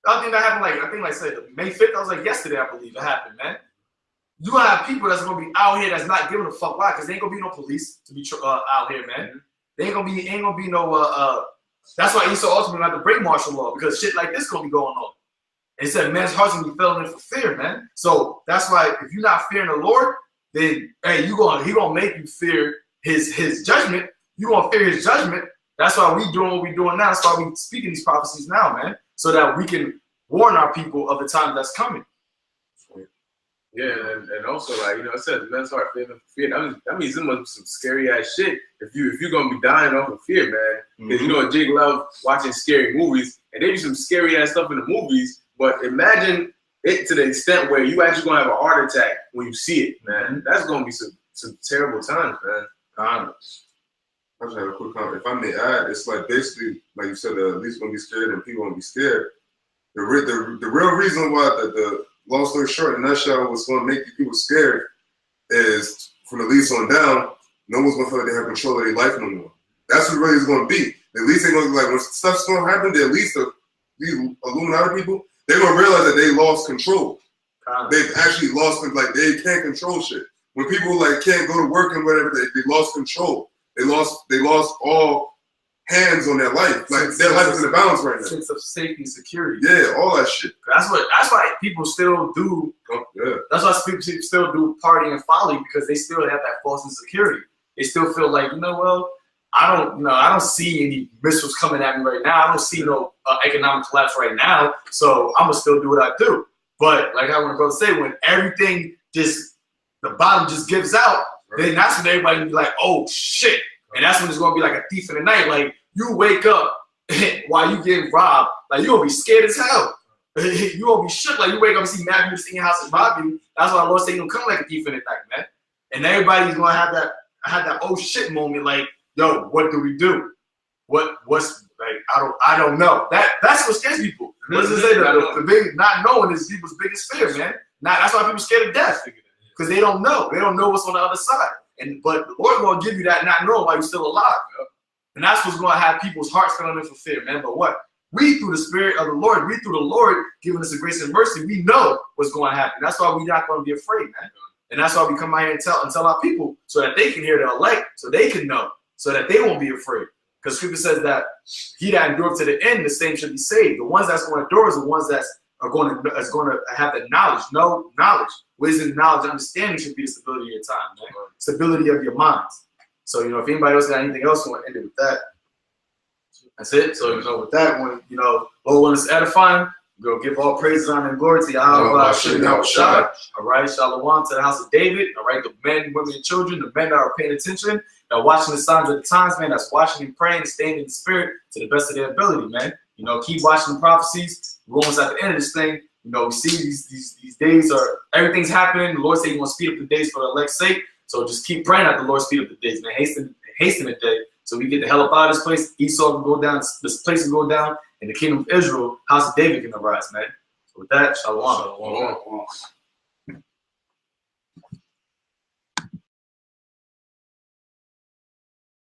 I think that happened like said May 5th. I was like yesterday, I believe it happened, man. You gonna have people that's gonna be out here that's not giving a fuck. Why? Because there ain't gonna be no police to be out here, man. There ain't gonna be no. That's why Esau ultimately had to break martial law because shit like this gonna be going on. It said men's hearts gonna be failing for fear, man. So that's why if you're not fearing the Lord, then hey, he gonna make you fear his judgment. You gonna fear his judgment. That's why we doing what we doing now. That's why we speaking these prophecies now, man, so that we can warn our people of the time that's coming. Yeah, and also, like, you know, I said the men's heart feeling fear. That means it must be some scary ass shit if you're gonna be dying off of fear, man. Because you know Jake love watching scary movies, and they do some scary ass stuff in the movies. But imagine it to the extent where you actually gonna have a heart attack when you see it, man. That's gonna be some terrible times, man. I just have a quick comment. If I may add, it's like basically, like you said, the elites gonna be scared and people gonna be scared. The real reason why the long story short, in a nutshell, what's going to make these people scared is from the elites on down, no one's going to feel like they have control of their life no more. That's what really is going to be. The elites ain't going to be like, when stuff's going to happen, the elites are these Illuminati people, they're gonna realize that they lost control. They've actually lost, like, they can't control shit. When people like can't go to work and whatever, they lost control. They lost all hands on their life. Like their life is in a balance right now. Sense of safety and security. Yeah, all that shit. That's why people still do. Yeah. That's why people still do party and folly, because they still have that false insecurity. They still feel like, well, I don't see any missiles coming at me right now. I don't see no economic collapse right now. So I'm gonna still do what I do. But like I want to go say, when everything the bottom just gives out, then that's when everybody will be like, oh shit. And that's when it's gonna be like a thief in the night. Like you wake up while you getting robbed, like you're gonna be scared as hell. You gonna be shook, like you wake up and see Matthew in your house and rob you. That's why the Lord said, you don't come like a thief in the night, man. And everybody's gonna have that oh shit moment, like, yo, what do we do? What's like, I don't know. That's what scares people. What does it say? The big not knowing is people's biggest fear, man. That's why people scared of death. Because they don't know. They don't know what's on the other side. But the Lord's gonna give you that not knowing while you're still alive. And that's what's gonna have people's hearts filling in for fear, man. But what? We through the Spirit of the Lord, we through the Lord giving us the grace and mercy, we know what's going to happen. That's why we're not going to be afraid, man. And that's why we come out here and tell our people so that they can hear the elect, so they can know, so that they won't be afraid. Because Scripture says that he that endureth to the end, the same should be saved. The ones that's going to endure is the ones that are going to have the knowledge. No knowledge, wisdom, knowledge, understanding should be the stability of your time, man. Stability of your minds. So if anybody else got anything else, want to end it with that. That's it. So with that, when Lord wants us edifying, we'll give all praises, honor, and glory to Yahweh. All right, shalom to the house of David. All right, the men, women, and children, the men that are paying attention, that are watching the signs of the times, man. That's watching and praying and staying in the Spirit to the best of their ability, man. Keep watching the prophecies. We're almost at the end of this thing. We see these days everything's happening. The Lord said He wants to speed up the days for the elect's sake. So just keep praying that the Lord speed up the days, man. Hasten the day. So we get the hell up out of this place. Esau can go down. This place can go down. And the kingdom of Israel, house of David can arise, man. So with that, shalom.